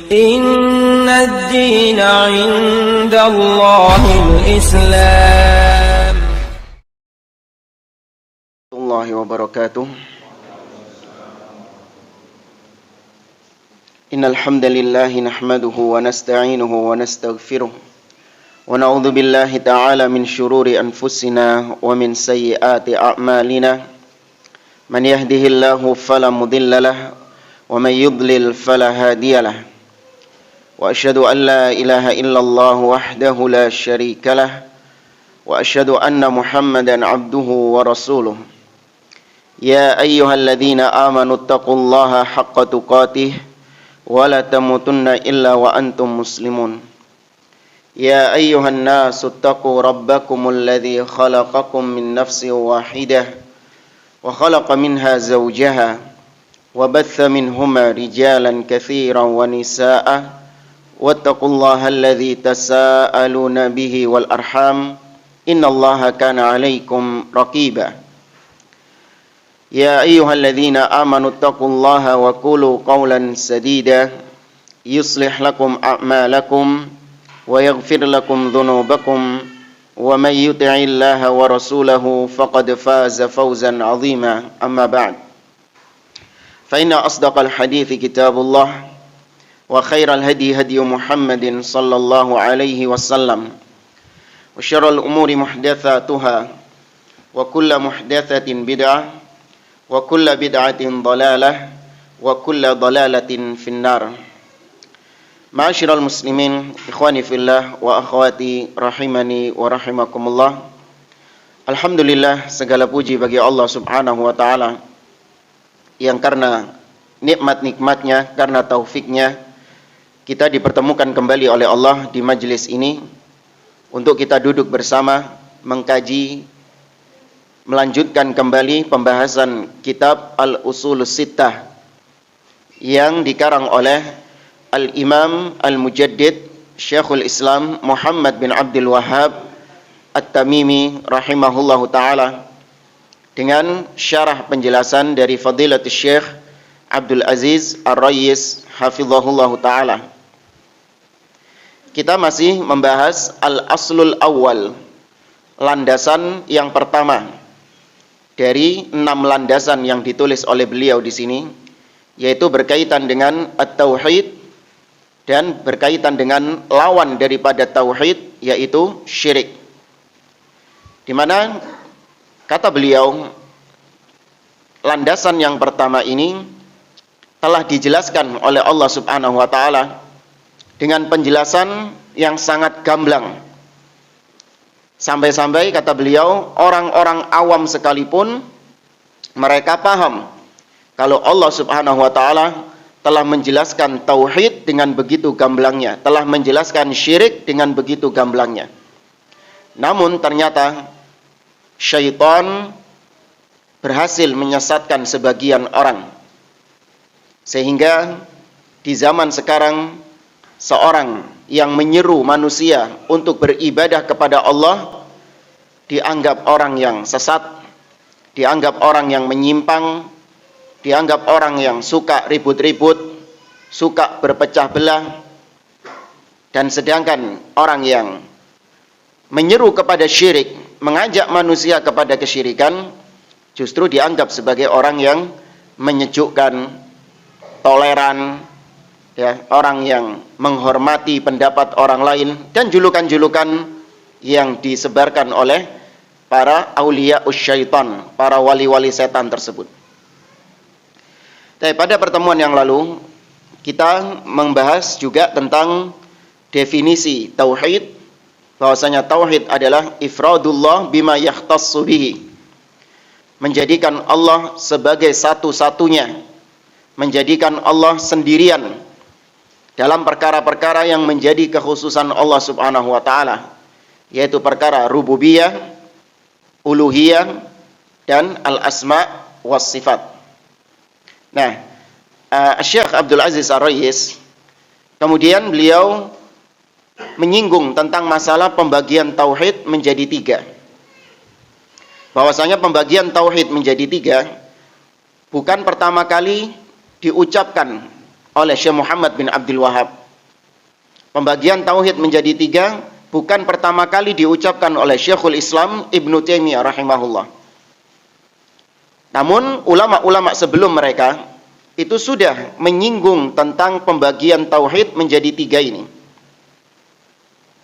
Inna ad-dina 'inda Allahil Islam. Warahmatullahi wabarakatuh. Innal hamdalillah nahmaduhu wa nasta'inuhu wa nastaghfiruh wa na'udzu billahi ta'ala min shururi anfusina wa min sayyiati a'malina. Man yahdihillahu fala mudilla lahu wa man yudlil fala hadiya lahu. Wa asyhadu an la ilaha illallah wahdahu la syarika lahu wa asyhadu anna Muhammadan 'abduhu wa rasuluh. Ya ayyuhalladzina amanu taqullaha haqqa tuqatih wa la tamutunna illa wa antum muslimun. Ya ayyuhan nasu taqu rabbakumul ladzi khalaqakum min nafsin wahidah wa khalaqa minha zawjaha wa batha minhuma rijalan katsiran wa nisaa'a wattaqullaha alladzi tasaaluna bihi wal arham innallaha kana 'alaikum raqiba. Ya ayyuhalladzina amanu taqullaha wa qulu qawlan sadida yuslih lakum a'malakum wa yaghfir lakum dhunubakum wa may yuti'illaha wa rasulahu faqad faza fawzan 'azima. Amma ba'd. Fa inna asdaqal hadithi kitabullah wa khairal hadi hadi Muhammadin sallallahu alaihi wasallam wa syarrul umuri muhdatsatuha wa kullu muhdatsatin bid'ah wa kullu bid'atin dhalalah wa kullu dhalalatin finnar. Ma'asyiral muslimin, ikhwani fillah wa akhwati rahimani wa rahimakumullah. Alhamdulillah, segala puji bagi Allah Subhanahu wa taala yang karena nikmat-nikmatnya, karena taufiknya kita dipertemukan kembali oleh Allah di majelis ini untuk kita duduk bersama mengkaji, melanjutkan kembali pembahasan kitab Al-Ushulus Sittah yang dikarang oleh Al-Imam Al-Mujaddid Syekhul Islam Muhammad bin Abdul Wahhab At-Tamimi rahimahullahu ta'ala dengan syarah penjelasan dari Fadilatul Syekh Abdul Aziz Ar-Rayyis hafizahullahu ta'ala. Kita masih membahas Al-Aslul Awwal, landasan yang pertama dari 6 landasan yang ditulis oleh beliau di sini, yaitu berkaitan dengan At-Tauhid dan berkaitan dengan lawan daripada Tauhid, yaitu syirik. Di mana kata beliau, landasan yang pertama ini telah dijelaskan oleh Allah Subhanahu wa taala dengan penjelasan yang sangat gamblang. Sampai-sampai kata beliau, orang-orang awam sekalipun mereka paham kalau Allah Subhanahu wa taala telah menjelaskan tauhid dengan begitu gamblangnya, telah menjelaskan syirik dengan begitu gamblangnya. Namun ternyata syaitan berhasil menyesatkan sebagian orang, sehingga di zaman sekarang seorang yang menyeru manusia untuk beribadah kepada Allah dianggap orang yang sesat, dianggap orang yang menyimpang, dianggap orang yang suka ribut-ribut, suka berpecah belah. Dan sedangkan orang yang menyeru kepada syirik, mengajak manusia kepada kesyirikan, justru dianggap sebagai orang yang menyejukkan, toleran, ya, orang yang menghormati pendapat orang lain, dan julukan-julukan yang disebarkan oleh para aulia syaitan, para wali-wali setan tersebut. Tapi pada pertemuan yang lalu kita membahas juga tentang definisi tauhid, bahwasanya tauhid adalah ifradullah bima yahtassu bihi, menjadikan Allah sebagai satu-satunya, menjadikan Allah sendirian dalam perkara-perkara yang menjadi kekhususan Allah Subhanahu wa taala, yaitu perkara rububiyah, uluhiyah, dan al-asma was sifat. Nah, Syekh Abdul Aziz Ar-Rayyis kemudian beliau menyinggung tentang masalah pembagian tauhid menjadi 3. Bahwasanya pembagian tauhid menjadi 3 bukan pertama kali diucapkan oleh Syekh Muhammad bin Abdul Wahhab. Pembagian tauhid menjadi 3 bukan pertama kali diucapkan oleh Syekhul Islam Ibnu Taimiyah rahimahullah. Namun ulama-ulama sebelum mereka itu sudah menyinggung tentang pembagian tauhid menjadi 3 ini.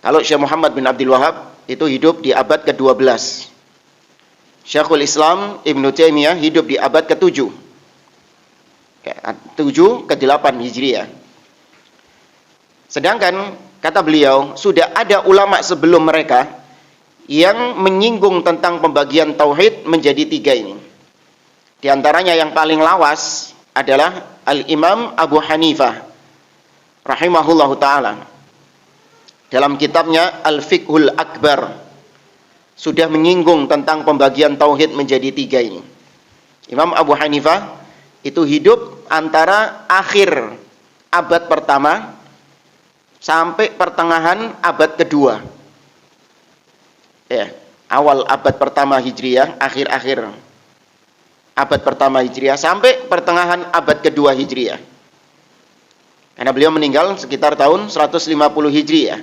Kalau Syekh Muhammad bin Abdul Wahhab itu hidup di abad ke-12. Syekhul Islam Ibnu Taimiyah hidup di abad ke-7. 7 ke 8 Hijriah. Sedangkan kata beliau, sudah ada ulama sebelum mereka yang menyinggung tentang pembagian tauhid menjadi 3 ini. Di antaranya yang paling lawas adalah Al-Imam Abu Hanifah rahimahullahu taala. Dalam kitabnya Al-Fiqhul Akbar sudah menyinggung tentang pembagian tauhid menjadi 3 ini. Imam Abu Hanifah itu hidup antara akhir abad pertama sampai pertengahan abad kedua. Ya, awal abad pertama Hijriah, akhir-akhir abad pertama Hijriah sampai pertengahan abad kedua Hijriah. Karena beliau meninggal sekitar tahun 150 Hijriah.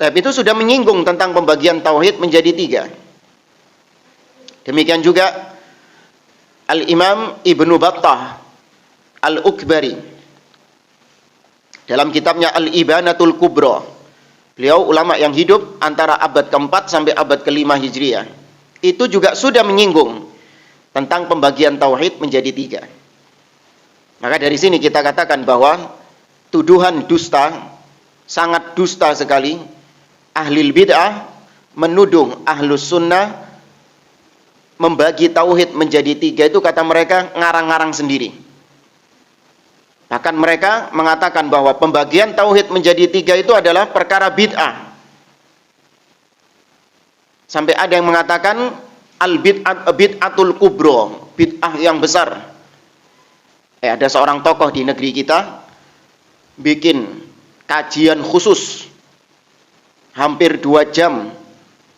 Tapi itu sudah menyinggung tentang pembagian tauhid menjadi 3. Demikian juga Al-Imam Ibnu Battah Al-Ukbari dalam kitabnya Al-Ibanatul Kubra. Beliau ulama yang hidup antara abad ke-4 sampai abad ke-5 Hijriah. Itu juga sudah menyinggung tentang pembagian tauhid menjadi 3. Maka dari sini kita katakan bahwa tuduhan dusta, sangat dusta sekali ahlul bid'ah menuduh ahlus sunnah membagi tauhid menjadi 3 itu kata mereka ngarang-ngarang sendiri. Bahkan mereka mengatakan bahwa pembagian tauhid menjadi 3 itu adalah perkara bid'ah. Sampai ada yang mengatakan bid'atul kubra, bid'ah yang besar. Ada seorang tokoh di negeri kita bikin kajian khusus hampir 2 jam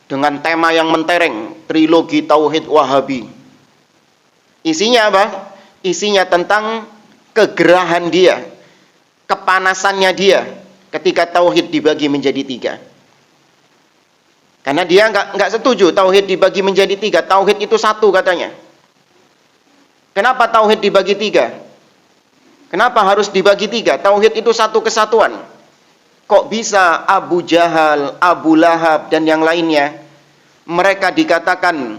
dengan tema yang mentereng, trilogi tauhid Wahabi. Isinya apa? Isinya tentang kegerahan dia, kepanasannya dia ketika tauhid dibagi menjadi 3. Karena dia nggak setuju tauhid dibagi menjadi 3. Tauhid itu 1 katanya. Kenapa tauhid dibagi 3? Kenapa harus dibagi 3? Tauhid itu 1 kesatuan. Kok bisa Abu Jahal, Abu Lahab, dan yang lainnya mereka dikatakan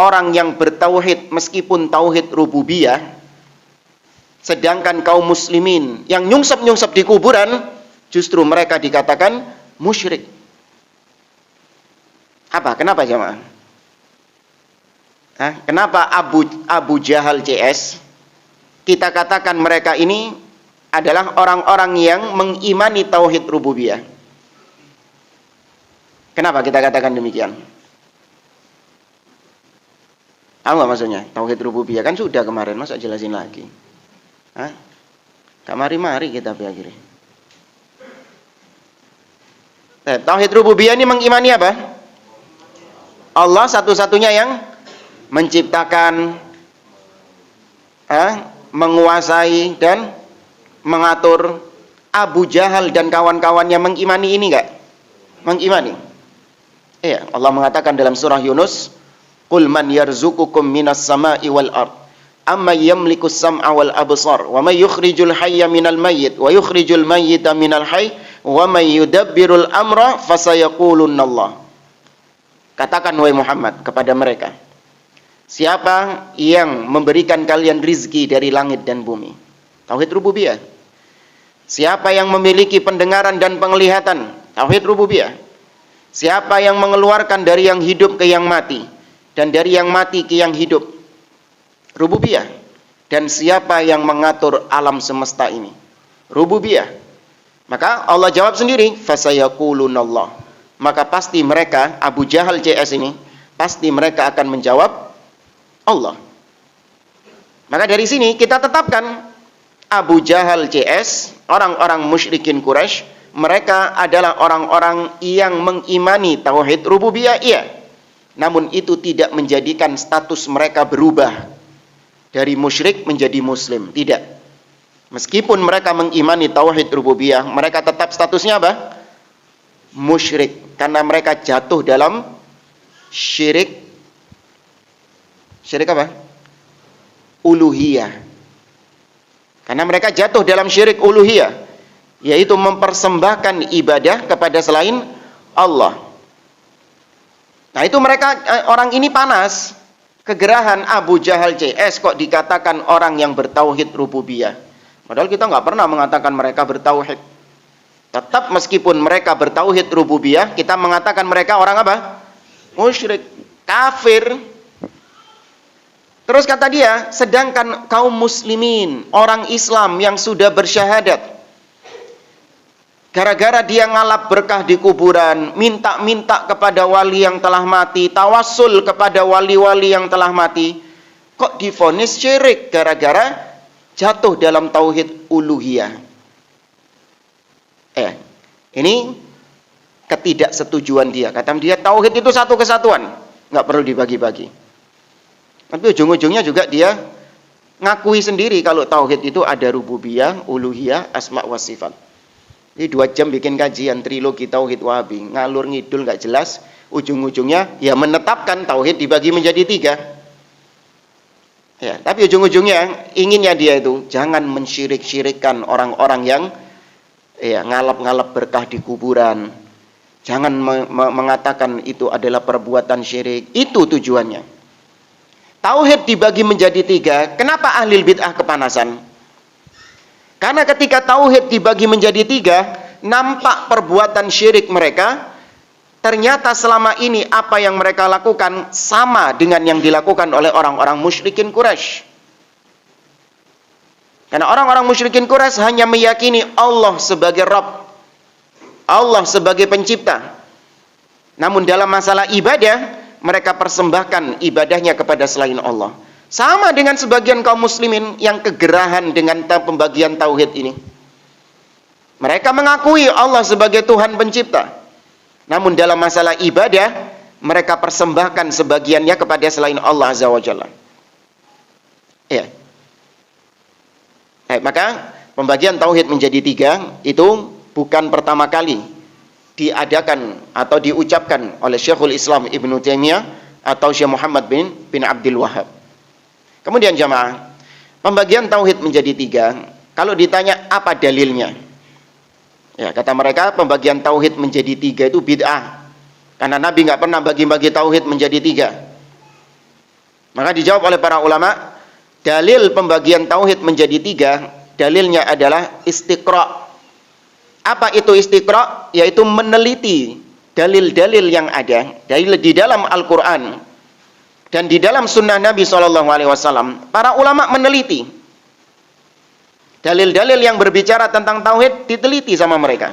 orang yang bertauhid meskipun tauhid rububiyah, sedangkan kaum muslimin yang nyungsep-nyungsep di kuburan justru mereka dikatakan musyrik. Apa? Kenapa jemaah? Kenapa Abu Jahal CS kita katakan mereka ini adalah orang-orang yang mengimani tauhid rububiyah? Kenapa kita katakan demikian? Tahu nggak maksudnya? Tauhid rububiyah kan sudah kemarin, masa jelasin lagi? Gak mari-mari kita akhirnya. Tauhid rububiyah ini mengimani apa? Allah satu-satunya yang menciptakan, menguasai dan mengatur. Abu Jahal dan kawan-kawannya mengimani ini enggak? Mengimani. Iya, Allah mengatakan dalam surah Yunus, "Qul man yarzuqukum minas sama'i wal ard, amma yamlikus sam'a wal absar, wa may yukhrijul hayya minal mayyit, wa yukhrijul mayyita minal hayy, wa may yudabbirul amra fasayaqulunna Allah." Katakan wahai Muhammad kepada mereka, siapa yang memberikan kalian rizki dari langit dan bumi? Tauhid rububiyah. Siapa yang memiliki pendengaran dan penglihatan? Tauhid rububiyah. Siapa yang mengeluarkan dari yang hidup ke yang mati, dan dari yang mati ke yang hidup? Rububiyah. Dan siapa yang mengatur alam semesta ini? Rububiyah. Maka Allah jawab sendiri, fasayaqulunallah. Maka pasti mereka, Abu Jahal CS ini, pasti mereka akan menjawab Allah. Maka dari sini kita tetapkan Abu Jahal CS, orang-orang musyrikin Quraisy, mereka adalah orang-orang yang mengimani tauhid rububiyah, iya. Namun itu tidak menjadikan status mereka berubah dari musyrik menjadi muslim, tidak. Meskipun mereka mengimani tauhid rububiyah, mereka tetap statusnya apa? Musyrik, karena mereka jatuh dalam syirik apa? Uluhiyah. Karena mereka jatuh dalam syirik uluhiyah, yaitu mempersembahkan ibadah kepada selain Allah. Nah, itu mereka, orang ini panas, kegerahan. Abu Jahal CS kok dikatakan orang yang bertauhid rububiyah. Padahal kita nggak pernah mengatakan mereka bertauhid. Tetap meskipun mereka bertauhid rububiyah, kita mengatakan mereka orang apa? Musyrik, kafir. Terus kata dia, sedangkan kaum muslimin, orang Islam yang sudah bersyahadat, gara-gara dia ngalap berkah di kuburan, minta-minta kepada wali yang telah mati, tawassul kepada wali-wali yang telah mati, kok divonis syirik gara-gara jatuh dalam tauhid uluhiyah. Ini ketidaksetujuan dia. Kata dia, tauhid itu satu kesatuan, nggak perlu dibagi-bagi. Tapi ujung-ujungnya juga dia ngakui sendiri kalau tauhid itu ada rububiyah, uluhiyah, asma wa sifat. Jadi 2 jam bikin kajian trilogi tauhid Wahabi, ngalur ngidul nggak jelas, ujung-ujungnya ya menetapkan tauhid dibagi menjadi 3. Ya, tapi ujung-ujungnya inginnya dia itu jangan mensyirik-syirikkan orang-orang yang ngalap-ngalap berkah di kuburan. Jangan mengatakan itu adalah perbuatan syirik. Itu tujuannya. Tauhid dibagi menjadi 3. Kenapa ahli bid'ah kepanasan? Karena ketika tauhid dibagi menjadi 3, nampak perbuatan syirik mereka. Ternyata selama ini apa yang mereka lakukan sama dengan yang dilakukan oleh orang-orang musyrikin Quraisy. Karena orang-orang musyrikin Quraisy hanya meyakini Allah sebagai Rabb, Allah sebagai pencipta. Namun dalam masalah ibadah, mereka persembahkan ibadahnya kepada selain Allah. Sama dengan sebagian kaum muslimin yang kegerahan dengan pembagian tauhid ini. Mereka mengakui Allah sebagai Tuhan pencipta. Namun dalam masalah ibadah, mereka persembahkan sebagiannya kepada selain Allah Azza wa Jalla. Ya. Maka pembagian tauhid menjadi 3 itu bukan pertama kali diadakan atau diucapkan oleh Syekhul Islam Ibnu Taimiyah atau Syekh Muhammad bin Abdul Wahhab. Kemudian jamaah, pembagian tauhid menjadi 3, kalau ditanya apa dalilnya? Ya, kata mereka pembagian tauhid menjadi 3 itu bid'ah. Karena Nabi nggak pernah bagi-bagi tauhid menjadi 3. Maka dijawab oleh para ulama, dalil pembagian tauhid menjadi 3, dalilnya adalah istiqra'. Apa itu istiqra'? Yaitu meneliti dalil-dalil yang ada, dalil di dalam Al-Quran dan di dalam sunnah Nabi SAW. Para ulama meneliti dalil-dalil yang berbicara tentang tauhid, diteliti sama mereka.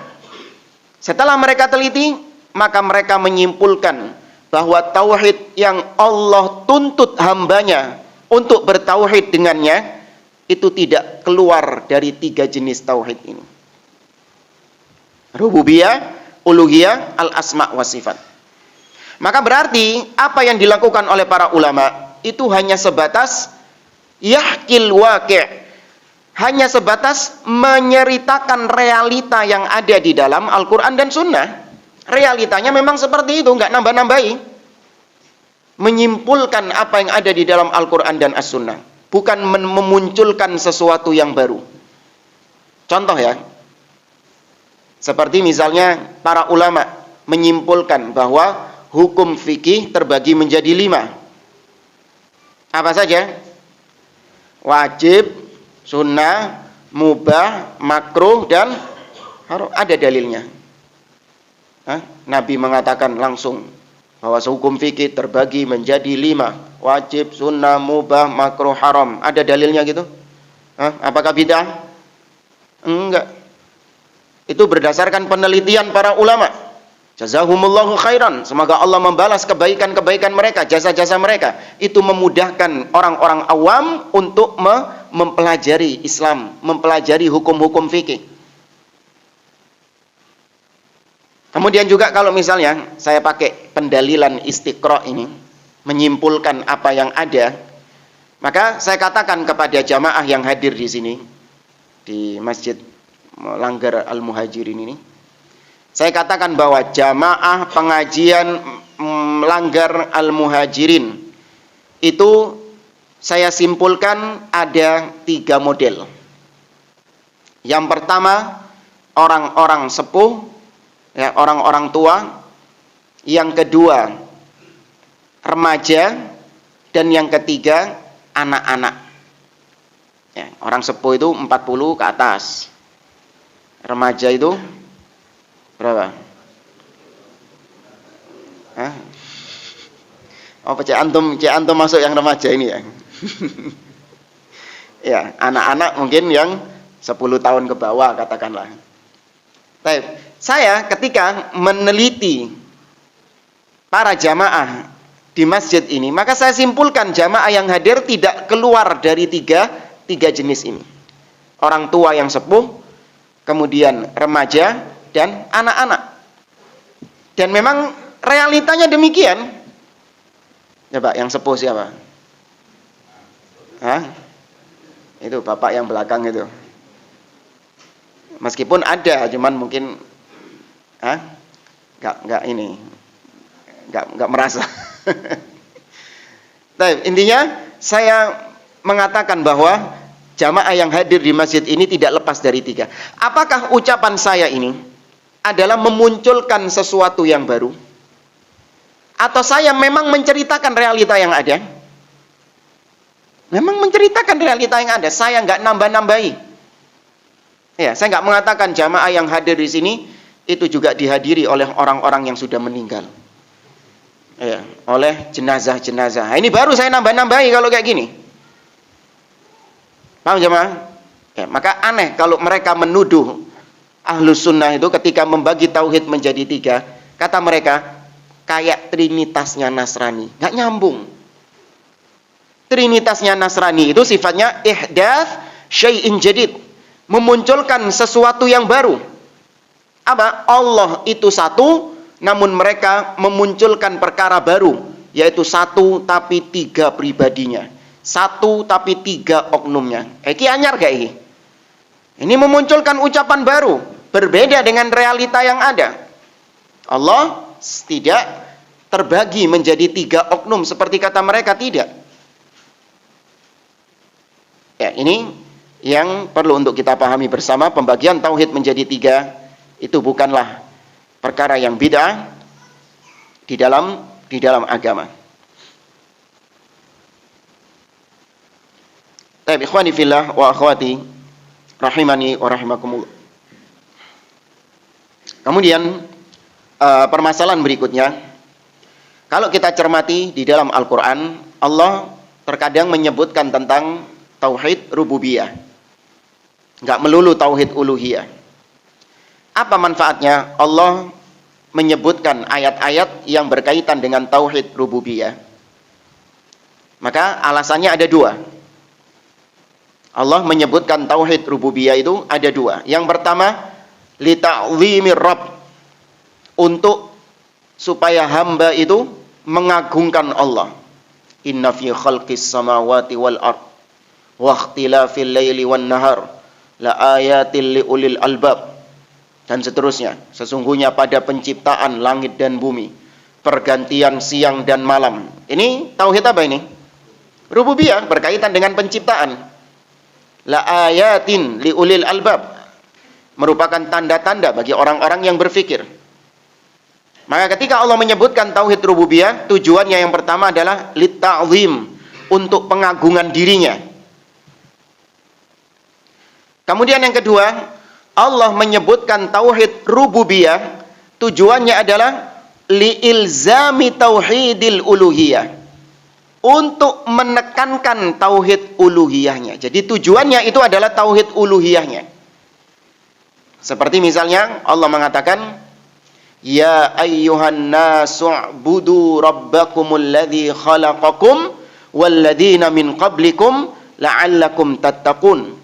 Setelah mereka teliti, maka mereka menyimpulkan bahwa tauhid yang Allah tuntut hambanya untuk bertauhid dengannya, itu tidak keluar dari 3 jenis tauhid ini. Rububiyah, uluhiyah, al-asma wa sifat. Maka berarti apa yang dilakukan oleh para ulama itu hanya sebatas yahkil waqi', hanya sebatas menyeritakan realita yang ada di dalam Al-Quran dan Sunnah. Realitanya memang seperti itu, nggak nambah-nambahi. Menyimpulkan apa yang ada di dalam Al-Quran dan As-Sunnah, bukan memunculkan sesuatu yang baru. Contoh ya, seperti misalnya para ulama menyimpulkan bahwa hukum fikih terbagi menjadi 5. Apa saja? Wajib, sunnah, mubah, makruh, dan haram. Ada dalilnya. Nabi mengatakan langsung bahwa hukum fikih terbagi menjadi 5. Wajib, sunnah, mubah, makruh, haram. Ada dalilnya gitu? Apakah bid'ah? Enggak. Itu berdasarkan penelitian para ulama. Jazahumullahu khairan. Semoga Allah membalas kebaikan-kebaikan mereka, jasa-jasa mereka. Itu memudahkan orang-orang awam untuk mempelajari Islam, mempelajari hukum-hukum fikih. Kemudian juga kalau misalnya saya pakai pendalilan istiqra' ini, menyimpulkan apa yang ada, maka saya katakan kepada jamaah yang hadir di sini, di Masjid Langgar Al-Muhajirin ini. Saya katakan bahwa jamaah pengajian Langgar Al-Muhajirin itu saya simpulkan ada 3 model. Yang pertama, orang-orang sepuh, ya, orang-orang tua. Yang kedua, remaja. Dan yang ketiga, anak-anak. Ya, orang sepuh itu 40 ke atas. Remaja itu berapa? Hah? Oh, cek antum masuk yang remaja ini ya. Ya, anak-anak mungkin yang 10 tahun ke bawah katakanlah. Baik, saya ketika meneliti para jamaah di masjid ini, maka saya simpulkan jamaah yang hadir tidak keluar dari tiga jenis ini. Orang tua yang sepuh, kemudian remaja, dan anak-anak. Dan memang realitanya demikian. Coba yang sepuh siapa? Hah? Itu bapak yang belakang itu. Meskipun ada, cuman mungkin nggak merasa. Tapi intinya saya mengatakan bahwa jamaah yang hadir di masjid ini tidak lepas dari 3. Apakah ucapan saya ini adalah memunculkan sesuatu yang baru? Atau saya memang menceritakan realita yang ada? Memang menceritakan realita yang ada. Saya nggak nambah-nambahi. Ya, saya nggak mengatakan jamaah yang hadir di sini itu juga dihadiri oleh orang-orang yang sudah meninggal. Ya, oleh jenazah-jenazah. Nah, ini baru saya nambah-nambahi kalau kayak gini. Paham jemaah? Ya, maka aneh kalau mereka menuduh Ahlus Sunnah itu ketika membagi tauhid menjadi 3, kata mereka kayak trinitasnya Nasrani. Nggak nyambung. Trinitasnya Nasrani itu sifatnya ihdaats syai'in jadid. Memunculkan sesuatu yang baru. Apa? Allah itu satu, namun mereka memunculkan perkara baru, yaitu 1 tapi 3 pribadinya, 1 tapi 3 oknumnya. Iki anyar gak ini? Ini memunculkan ucapan baru, berbeda dengan realita yang ada. Allah tidak terbagi menjadi 3 oknum seperti kata mereka, tidak. Ya, ini yang perlu untuk kita pahami bersama. Pembagian tauhid menjadi 3 itu bukanlah perkara yang bid'ah di dalam agama. Baik, ikhwani fillah wa akhwati rahimani wa rahimakumullah. Kemudian permasalahan berikutnya, kalau kita cermati di dalam Al-Qur'an, Allah terkadang menyebutkan tentang tauhid rububiyah. Enggak melulu tauhid uluhiyah. Apa manfaatnya Allah menyebutkan ayat-ayat yang berkaitan dengan tauhid rububiyah? Maka alasannya ada 2. Allah menyebutkan tauhid rububiyah itu ada 2. Yang pertama, li ta'zimir rabb, untuk supaya hamba itu mengagungkan Allah. Inna fi khalqis samawati wal ard wa ikhtilafil laili wan nahar la ayatil liulil albab, dan seterusnya. Sesungguhnya pada penciptaan langit dan bumi, pergantian siang dan malam. Ini tauhid apa ini? Rububiyah, berkaitan dengan penciptaan. La ayatin liulil albab, merupakan tanda-tanda bagi orang-orang yang berfikir. Maka ketika Allah menyebutkan tauhid rububiyah, tujuannya yang pertama adalah lit ta'zim, untuk pengagungan dirinya. Kemudian yang kedua, Allah menyebutkan tauhid rububiyah, tujuannya adalah liilzami tauhidil uluhiyah, untuk menekankan tauhid uluhiyahnya. Jadi tujuannya itu adalah tauhid uluhiyahnya. Seperti misalnya Allah mengatakan, ya ayyuhan nasu'budu rabbakumul ladzi khalaqakum walladzina min qablikum la'allakum tattaqun.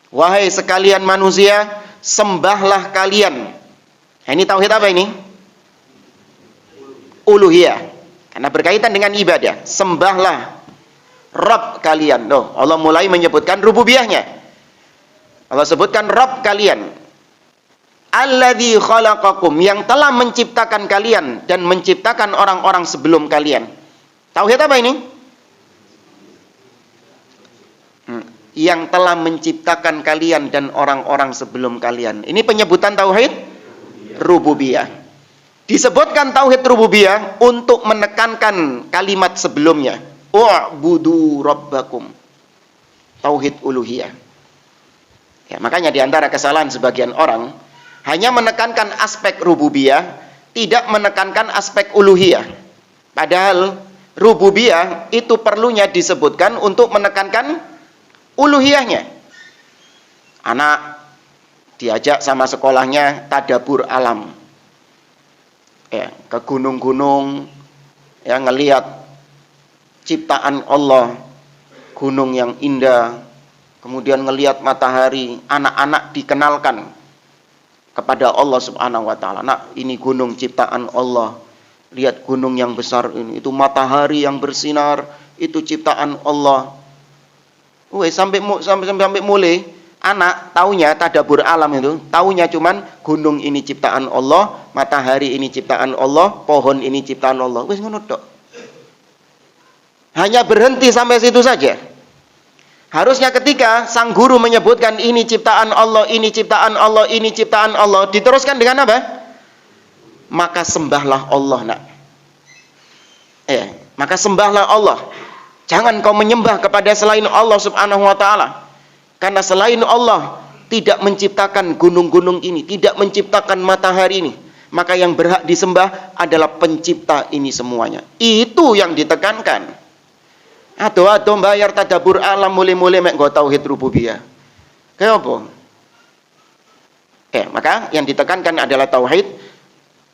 Wahai sekalian manusia, sembahlah kalian. Nah, ini tauhid apa ini? Uluhiyah. Karena berkaitan dengan ibadah. Sembahlah Rabb kalian. Allah mulai menyebutkan rububiyahnya. Allah sebutkan Rabb kalian. Alladzi khalaqakum, yang telah menciptakan kalian dan menciptakan orang-orang sebelum kalian. Tauhid apa ini? Yang telah menciptakan kalian dan orang-orang sebelum kalian. Ini penyebutan tauhid rububiyah. Disebutkan tauhid rububiyah untuk menekankan kalimat sebelumnya. U'budu rabbakum. Tauhid uluhiyah. Ya, makanya di antara kesalahan sebagian orang hanya menekankan aspek rububiyah, tidak menekankan aspek uluhiyah. Padahal rububiyah itu perlunya disebutkan untuk menekankan uluhiyahnya. Anak diajak sama sekolahnya tadabur alam. Ya, ke gunung-gunung, ya, ngelihat ciptaan Allah, gunung yang indah. Kemudian ngelihat matahari, anak-anak dikenalkan kepada Allah Subhanahu wa taala. Nak, ini gunung ciptaan Allah. Lihat gunung yang besar ini, itu matahari yang bersinar, itu ciptaan Allah. Sampai mulai anak taunya tadabur alam itu, taunya cuman gunung ini ciptaan Allah, matahari ini ciptaan Allah, pohon ini ciptaan Allah. Wis ngono tok. Hanya berhenti sampai situ saja. Harusnya ketika sang guru menyebutkan ini ciptaan Allah, ini ciptaan Allah, ini ciptaan Allah, diteruskan dengan apa? Maka sembahlah Allah, nak. Maka sembahlah Allah. Jangan kau menyembah kepada selain Allah Subhanahu wa taala. Karena selain Allah tidak menciptakan gunung-gunung ini, tidak menciptakan matahari ini. Maka yang berhak disembah adalah pencipta ini semuanya. Itu yang ditekankan. Ado bayar tadabur alam mulai-mulai mek nggo tauhid rububiyah. Kayak apa? Maka yang ditekankan adalah tauhid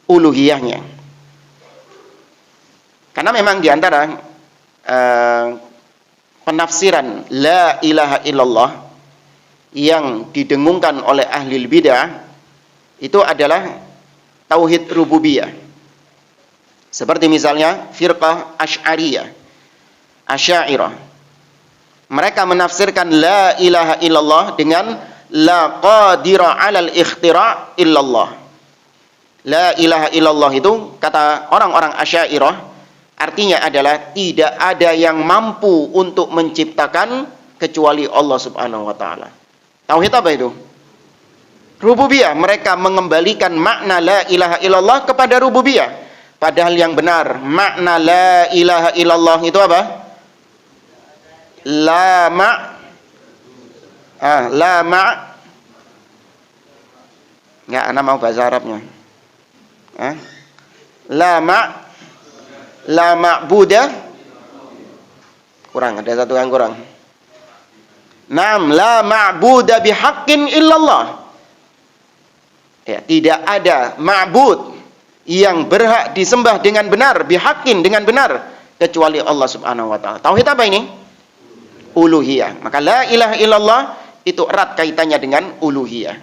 uluhiyahnya. Karena memang di antara penafsiran la ilaha illallah yang didengungkan oleh ahli bidah itu adalah tauhid rububiyah. Seperti misalnya firqah Asy'ariyah. Mereka menafsirkan la ilaha illallah dengan la qadira 'alal ikhtira' illallah. La ilaha illallah itu kata orang-orang Asy'ariyah artinya adalah tidak ada yang mampu untuk menciptakan kecuali Allah Subhanahu wa taala. Tauhid apa itu? Rububiyah. Mereka mengembalikan makna la ilaha illallah kepada rububiyah. Padahal yang benar makna la ilaha illallah itu apa? La enggak, ana mau bahasa Arabnya. La ma'buda kurang, ada satu yang kurang. Naam, la ma'buda bihaqqin illallah. Ya, tidak ada ma'bud yang berhak disembah dengan benar, bihaqqin dengan benar kecuali Allah Subhanahu wa taala. Tauhid apa ini? Uluhiyah. Maka la ilaha illallah itu erat kaitannya dengan uluhiyah.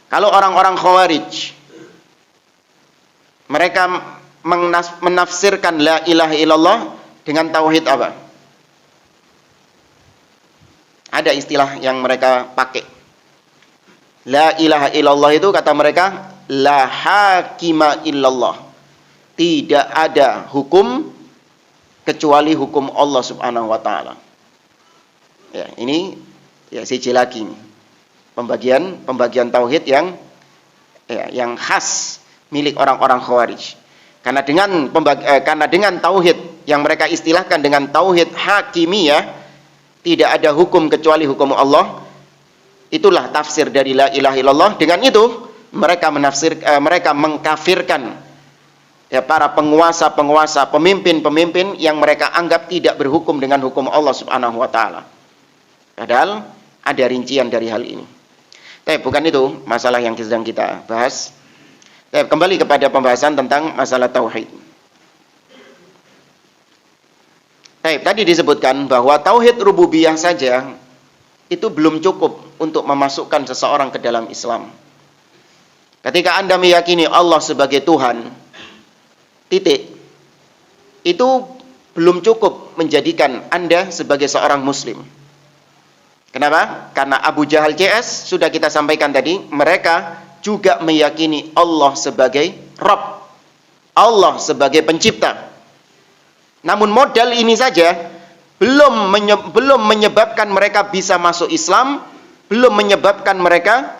Kalau orang-orang Khawarij, mereka menafsirkan la ilaha illallah dengan tauhid apa? Ada istilah yang mereka pakai. La ilaha illallah itu kata mereka la hakima illallah. Tidak ada hukum kecuali hukum Allah Subhanahu wa taala. Ya, ini ya siji lagi nih. Pembagian tauhid yang khas milik orang-orang Khawarij. Karena dengan tauhid yang mereka istilahkan dengan tauhid hakimiyah, tidak ada hukum kecuali hukum Allah. Itulah tafsir dari la ilaha illallah. Dengan itu mereka mengkafirkan ya para penguasa-penguasa, pemimpin-pemimpin yang mereka anggap tidak berhukum dengan hukum Allah Subhanahu wa taala. Padahal ada rincian dari hal ini. Tapi bukan itu masalah yang sedang kita bahas. Kembali kepada pembahasan tentang masalah tauhid. Tadi disebutkan bahwa tauhid rububiyah saja itu belum cukup untuk memasukkan seseorang ke dalam Islam. Ketika Anda meyakini Allah sebagai Tuhan, titik, itu belum cukup menjadikan Anda sebagai seorang muslim. Kenapa? Karena Abu Jahal CS, sudah kita sampaikan tadi, mereka juga meyakini Allah sebagai Rabb, Allah sebagai pencipta. Namun modal ini saja belum menyebabkan mereka bisa masuk Islam, belum menyebabkan mereka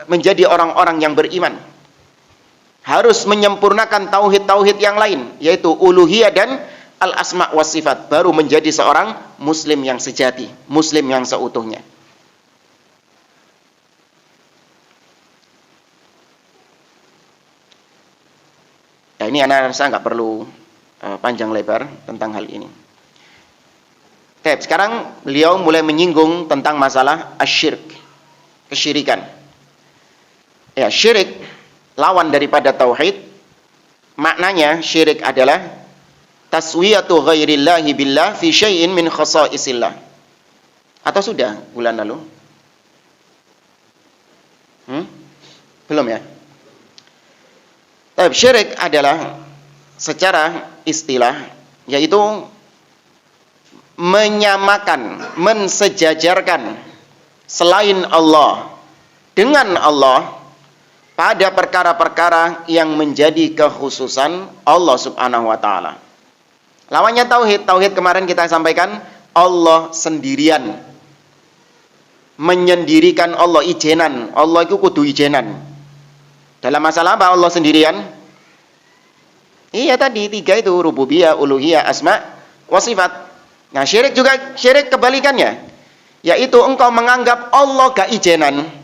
menjadi orang-orang yang beriman. Harus menyempurnakan tauhid-tauhid yang lain, yaitu uluhiyah dan al-asma wa sifat, baru menjadi seorang muslim yang sejati, muslim yang seutuhnya. Ya, ini anak saya nggak perlu panjang lebar tentang hal ini. Sekarang beliau mulai menyinggung tentang masalah asyirk, kesyirikan. Ya, syirik lawan daripada tauhid. Maknanya syirik adalah taswiyatu ghairillahi billah fi syai'in min khasaisillah. Atau sudah bulan lalu? Belum ya? Tapi syirik adalah secara istilah yaitu menyamakan, mensejajarkan selain Allah dengan Allah pada perkara-perkara yang menjadi kekhususan Allah Subhanahu wa taala. Lawannya tauhid. Tauhid kemarin kita sampaikan Allah sendirian. Menyendirikan Allah, ijenan. Allah itu kudu ijenan. Dalam masalah apa Allah sendirian? Iya tadi 3 itu, rububiyah, uluhiyah, asma wa sifat. Nah, syirik juga syirik kebalikannya. Yaitu engkau menganggap Allah gak ijenan.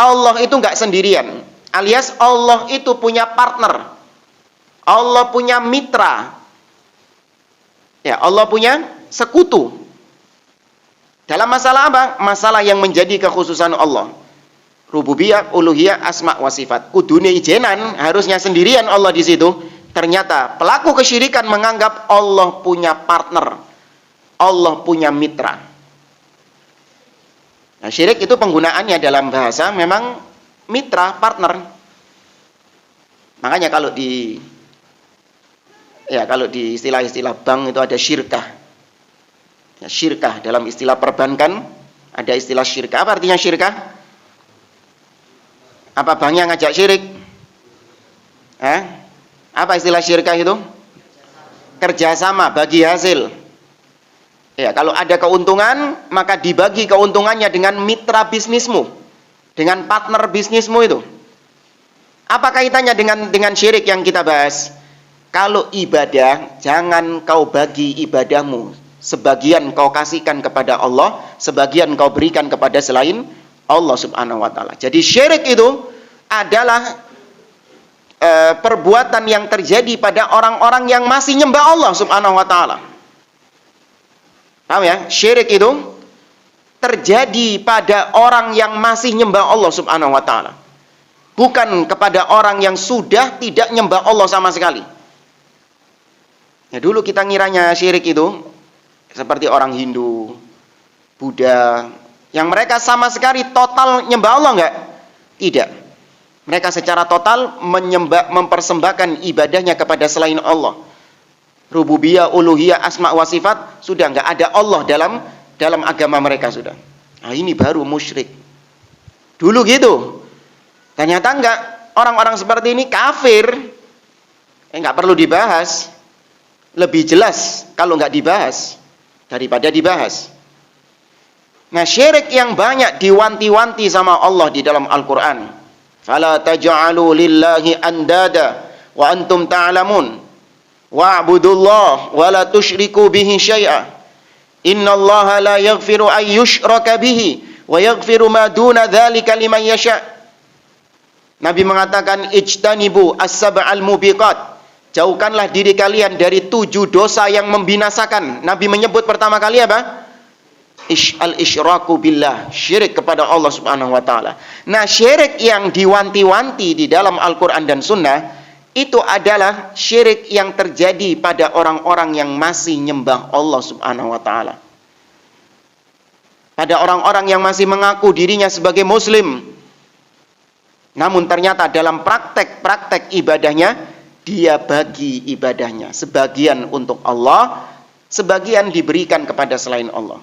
Allah itu nggak sendirian, alias Allah itu punya partner, Allah punya mitra, ya Allah punya sekutu. Dalam masalah apa? Masalah yang menjadi kekhususan Allah, rububiyah, uluhiyah, asma wa sifat. Kudune ijenan, harusnya sendirian Allah di situ. Ternyata pelaku kesyirikan menganggap Allah punya partner, Allah punya mitra. Nah, syirik itu penggunaannya dalam bahasa memang mitra, partner. Makanya kalau di istilah-istilah bank itu ada syirkah. Ya, syirkah dalam istilah perbankan ada istilah syirkah. Apa artinya syirkah? Apa banknya ngajak syirik? Apa istilah syirkah itu? Kerjasama bagi hasil. Ya, kalau ada keuntungan, maka dibagi keuntungannya dengan mitra bisnismu, dengan partner bisnismu itu. Apa kaitannya dengan syirik yang kita bahas? Kalau ibadah, jangan kau bagi ibadahmu. Sebagian kau kasihkan kepada Allah, sebagian kau berikan kepada selain Allah Subhanahu wa taala. Jadi syirik itu adalah perbuatan yang terjadi pada orang-orang yang masih nyembah Allah Subhanahu wa taala. Paham ya? Syirik itu terjadi pada orang yang masih nyembah Allah Subhanahu wa taala. Bukan kepada orang yang sudah tidak nyembah Allah sama sekali. Ya, dulu kita ngiranya syirik itu seperti orang Hindu, Buddha, yang mereka sama sekali total nyembah Allah enggak? Tidak. Mereka secara total mempersembahkan ibadahnya kepada selain Allah. Rububiyah, uluhiyah, asma wa sifat, sudah enggak ada Allah dalam agama mereka sudah. Nah, ini baru musyrik. Dulu gitu. Ternyata enggak. Orang-orang seperti ini kafir. Enggak perlu dibahas. Lebih jelas kalau enggak dibahas daripada dibahas. Nah, syirik yang banyak diwanti-wanti sama Allah di dalam Al-Qur'an. Fala taj'alu lillahi andada wa antum ta'lamun. Wa'budullah wa la tusyriku bihi syai'a. Innallaha la yaghfiru ay yushraka bihi wa yaghfiru ma duna dzalika liman yasha'. Nabi mengatakan ijtanibu as-sab'al mubiqat. Jauhkanlah diri kalian dari 7 dosa yang membinasakan. Nabi menyebut pertama kali apa? Al-isyraku billah, syirik kepada Allah Subhanahu wa taala. Nah, syirik yang diwanti-wanti di dalam Al-Qur'an dan Sunnah itu adalah syirik yang terjadi pada orang-orang yang masih nyembah Allah Subhanahu wa taala. Pada orang-orang yang masih mengaku dirinya sebagai muslim. Namun ternyata dalam praktek ibadahnya dia bagi ibadahnya, sebagian untuk Allah, sebagian diberikan kepada selain Allah.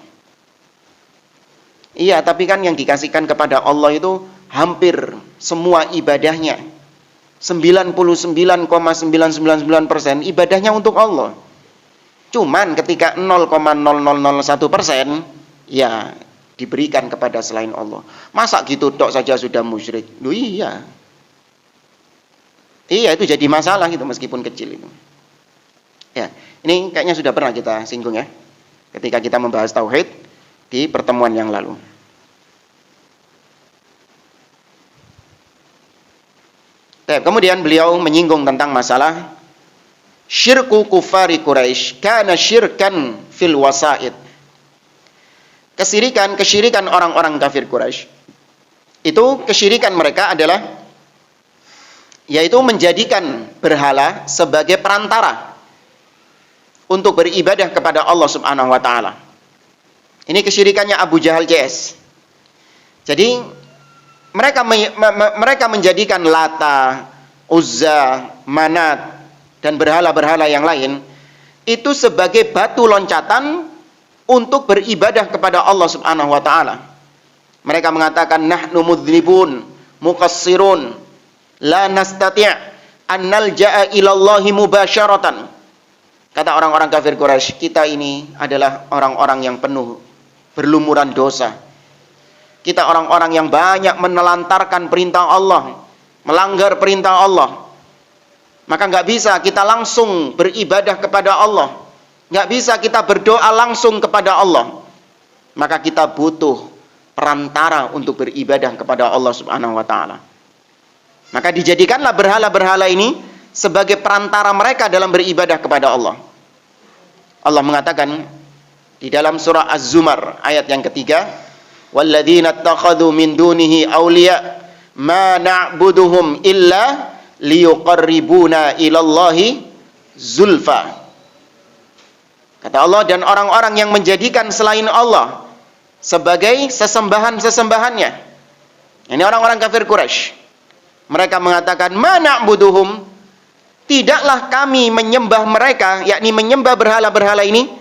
Iya, tapi kan yang dikasihkan kepada Allah itu hampir semua ibadahnya. 99,999% ibadahnya untuk Allah. Cuman ketika 0,0001% ya diberikan kepada selain Allah. Masa gitu tok saja sudah musyrik? Loh iya. Iya, itu jadi masalah gitu meskipun kecil itu. Ya, ini kayaknya sudah pernah kita singgung ya. Ketika kita membahas tauhid di pertemuan yang lalu. Kemudian beliau menyinggung tentang masalah syirku kufari Quraisy kana syirkan fil wasaid. Kesyirikan orang-orang kafir Quraisy. Itu kesyirikan mereka adalah yaitu menjadikan berhala sebagai perantara untuk beribadah kepada Allah Subhanahu wa taala. Ini kesyirikannya Abu Jahal CS. Jadi mereka menjadikan Lata, Uzza, Manat dan berhala-berhala yang lain itu sebagai batu loncatan untuk beribadah kepada Allah Subhanahu wa taala. Mereka mengatakan nahnu mudznibun, muqassirun, la nastati' an nalja'a ila Allah mubasyaratan. Kata orang-orang kafir Quraisy, kita ini adalah orang-orang yang penuh berlumuran dosa. Kita orang-orang yang banyak menelantarkan perintah Allah, melanggar perintah Allah. Maka nggak bisa kita langsung beribadah kepada Allah. Nggak bisa kita berdoa langsung kepada Allah. Maka kita butuh perantara untuk beribadah kepada Allah Subhanahu wa taala. Maka dijadikanlah berhala-berhala ini sebagai perantara mereka dalam beribadah kepada Allah. Allah mengatakan di dalam surah Az-Zumar ayat yang ketiga, walladzina ittakhadhu min dunihi awliya ma na'buduhum illa liyuqarribuna ilallahi zulfa. Kata Allah, dan orang-orang yang menjadikan selain Allah sebagai sesembahan-sesembahannya. Ini orang-orang kafir Quraisy. Mereka mengatakan ma na'buduhum, tidaklah kami menyembah mereka, yakni menyembah berhala-berhala ini,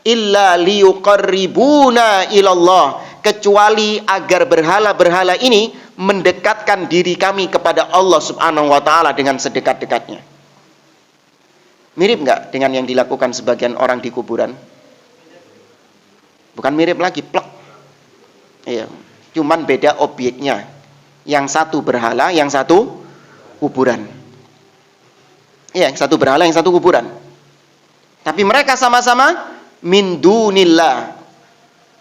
illa liyuqarribuna ilallah, kecuali agar berhala-berhala ini mendekatkan diri kami kepada Allah Subhanahu wa taala dengan sedekat-dekatnya. Mirip enggak dengan yang dilakukan sebagian orang di kuburan? Bukan mirip lagi, plek. Iya, cuman beda objeknya. Yang satu berhala, yang satu kuburan. Iya, yang satu berhala, yang satu kuburan. Tapi mereka sama-sama min dunillah.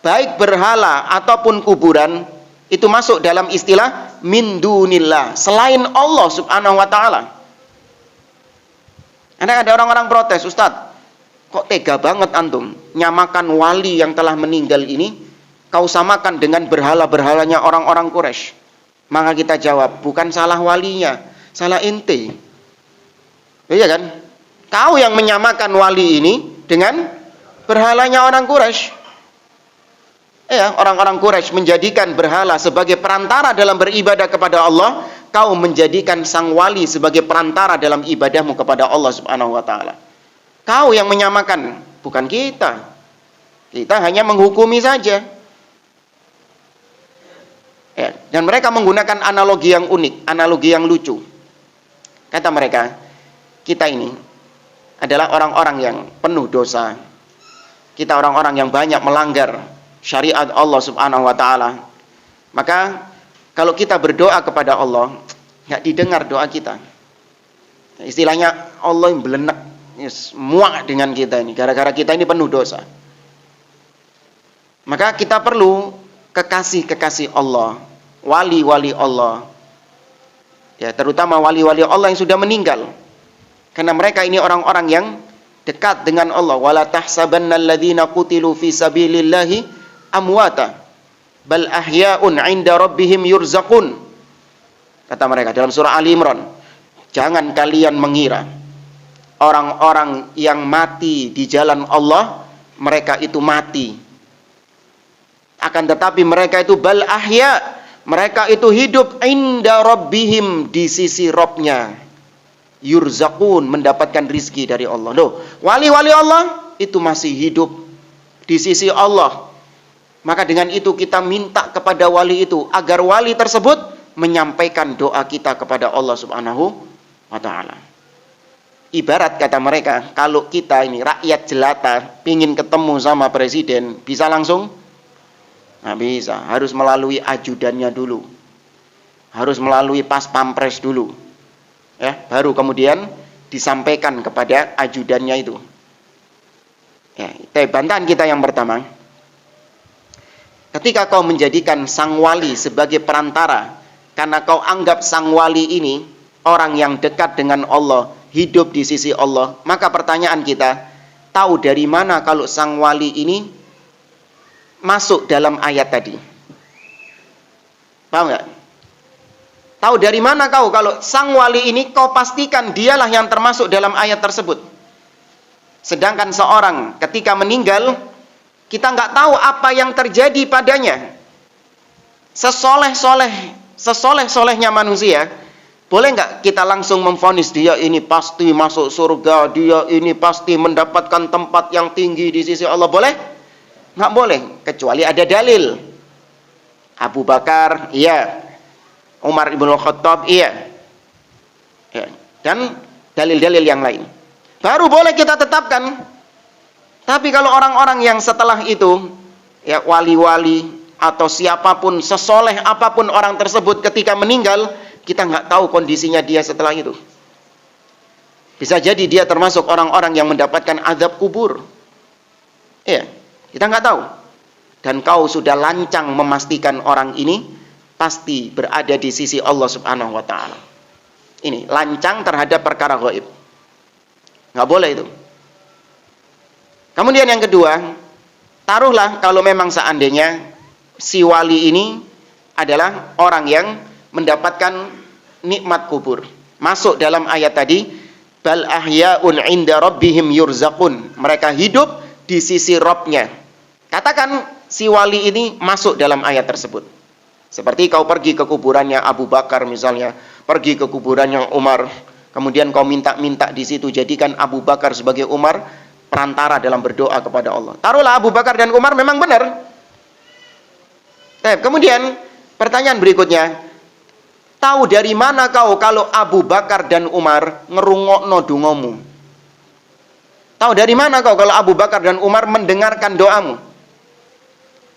Baik berhala ataupun kuburan itu masuk dalam istilah min dunillah, selain Allah Subhanahu wa taala. Ada orang-orang protes, Ustadz, kok tega banget antum nyamakan wali yang telah meninggal ini kau samakan dengan berhala-berhalanya orang-orang Quraisy. Maka kita jawab, bukan salah walinya, salah ente. Iya kan? Kau yang menyamakan wali ini dengan berhalanya orang Quraisy. Ya, orang-orang Quraisy menjadikan berhala sebagai perantara dalam beribadah kepada Allah. Kau menjadikan sang wali sebagai perantara dalam ibadahmu kepada Allah Subhanahu wa taala. Kau yang menyamakan, bukan kita. Kita hanya menghukumi saja. Ya, dan mereka menggunakan analogi yang unik, analogi yang lucu. Kata mereka, kita ini adalah orang-orang yang penuh dosa. Kita orang-orang yang banyak melanggar syariat Allah Subhanahu wa taala. Maka kalau kita berdoa kepada Allah, enggak didengar doa kita. Istilahnya Allah yang belenek, muak dengan kita ini gara-gara kita ini penuh dosa. Maka kita perlu kekasih-kekasih Allah, wali-wali Allah. Ya, terutama wali-wali Allah yang sudah meninggal. Karena mereka ini orang-orang yang dekat dengan Allah. Wala tahsabannal ladzina qutilu fi sabilillahi amwata bal ahya'un 'inda rabbihim yurzaqun. Kata mereka dalam surah Ali Imran, jangan kalian mengira orang-orang yang mati di jalan Allah mereka itu mati. Akan tetapi mereka itu bal ahya, mereka itu hidup inda rabbihim, di sisi Rabbnya. Yurzaqun, mendapatkan rizki dari Allah. Loh, wali-wali Allah itu masih hidup di sisi Allah. Maka dengan itu kita minta kepada wali itu agar wali tersebut menyampaikan doa kita kepada Allah Subhanahu wa ta'ala. Ibarat kata mereka, kalau kita ini rakyat jelata pingin ketemu sama presiden, bisa langsung? Nggak bisa, harus melalui ajudannya dulu, harus melalui pas pampres dulu, ya, baru kemudian disampaikan kepada ajudannya itu. Ya, itu bantahan kita yang pertama. Ketika kau menjadikan sang wali sebagai perantara, karena kau anggap sang wali ini orang yang dekat dengan Allah, hidup di sisi Allah, maka pertanyaan kita, tahu dari mana kalau sang wali ini masuk dalam ayat tadi? Paham nggak? Tahu dari mana kau kalau sang wali ini kau pastikan dialah yang termasuk dalam ayat tersebut? Sedangkan seorang ketika meninggal, kita nggak tahu apa yang terjadi padanya. Sesoleh-solehnya manusia, boleh nggak kita langsung memvonis dia ini pasti masuk surga, dia ini pasti mendapatkan tempat yang tinggi di sisi Allah? Boleh? Nggak boleh, kecuali ada dalil. Abu Bakar, iya. Umar ibn Khattab, iya. Ya. Dan dalil-dalil yang lain. Baru boleh kita tetapkan. Tapi kalau orang-orang yang setelah itu, ya wali-wali atau siapapun, sesoleh apapun orang tersebut ketika meninggal, kita nggak tahu kondisinya dia setelah itu. Bisa jadi dia termasuk orang-orang yang mendapatkan azab kubur. Ya, kita nggak tahu. Dan kau sudah lancang memastikan orang ini pasti berada di sisi Allah Subhanahu wa ta'ala. Ini lancang terhadap perkara gaib. Nggak boleh itu. Kemudian yang kedua, taruhlah kalau memang seandainya si wali ini adalah orang yang mendapatkan nikmat kubur. Masuk dalam ayat tadi, bal ahya'un 'inda rabbihim yurzaqun. Mereka hidup di sisi Rabb-nya. Katakan si wali ini masuk dalam ayat tersebut. Seperti kau pergi ke kuburannya Abu Bakar misalnya, pergi ke kuburannya Umar, kemudian kau minta-minta di situ, jadikan Abu Bakar sebagai Umar perantara dalam berdoa kepada Allah. Taruhlah Abu Bakar dan Umar memang benar. Kemudian pertanyaan berikutnya, tahu dari mana kau kalau Abu Bakar dan Umar ngerungokno dongamu? Tahu dari mana kau kalau Abu Bakar dan Umar mendengarkan doamu?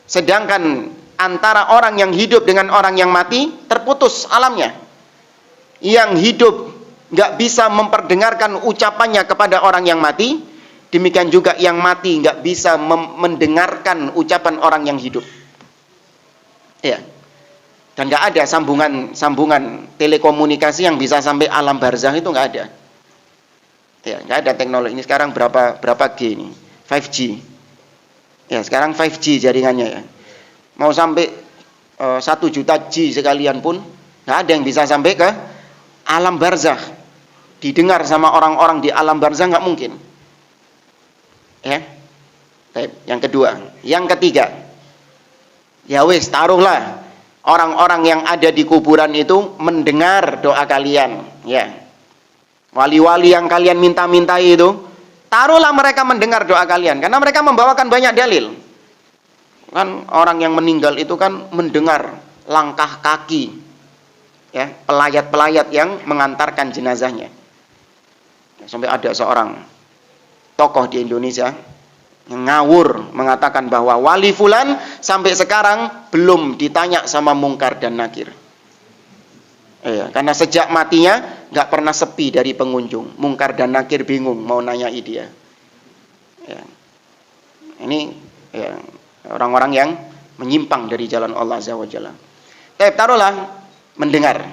Sedangkan antara orang yang hidup dengan orang yang mati terputus alamnya. Yang hidup nggak bisa memperdengarkan ucapannya kepada orang yang mati, demikian juga yang mati nggak bisa mendengarkan ucapan orang yang hidup. Ya. Dan nggak ada sambungan telekomunikasi yang bisa sampai alam barzah, itu nggak ada. Ya, nggak ada teknologi ini sekarang berapa G ini? 5G. Ya, sekarang 5G jaringannya ya. Mau sampai 1 juta G sekalian pun nggak ada yang bisa sampai ke alam barzah. Didengar sama orang-orang di alam barzah nggak mungkin. Ya. Yang kedua, yang ketiga. Ya wis, taruhlah orang-orang yang ada di kuburan itu mendengar doa kalian, ya. Wali-wali yang kalian minta-mintai itu, taruhlah mereka mendengar doa kalian, karena mereka membawakan banyak dalil. Kan orang yang meninggal itu kan mendengar langkah kaki, ya, pelayat-pelayat yang mengantarkan jenazahnya. Sampai ada seorang tokoh di Indonesia yang ngawur mengatakan bahwa wali fulan sampai sekarang belum ditanya sama Mungkar dan Nakir. Iya, karena sejak matinya nggak pernah sepi dari pengunjung. Mungkar dan Nakir bingung mau nanyai dia. Ya. Ini ya, orang-orang yang menyimpang dari jalan Allah Azza wa Jalla. Taruhlah mendengar.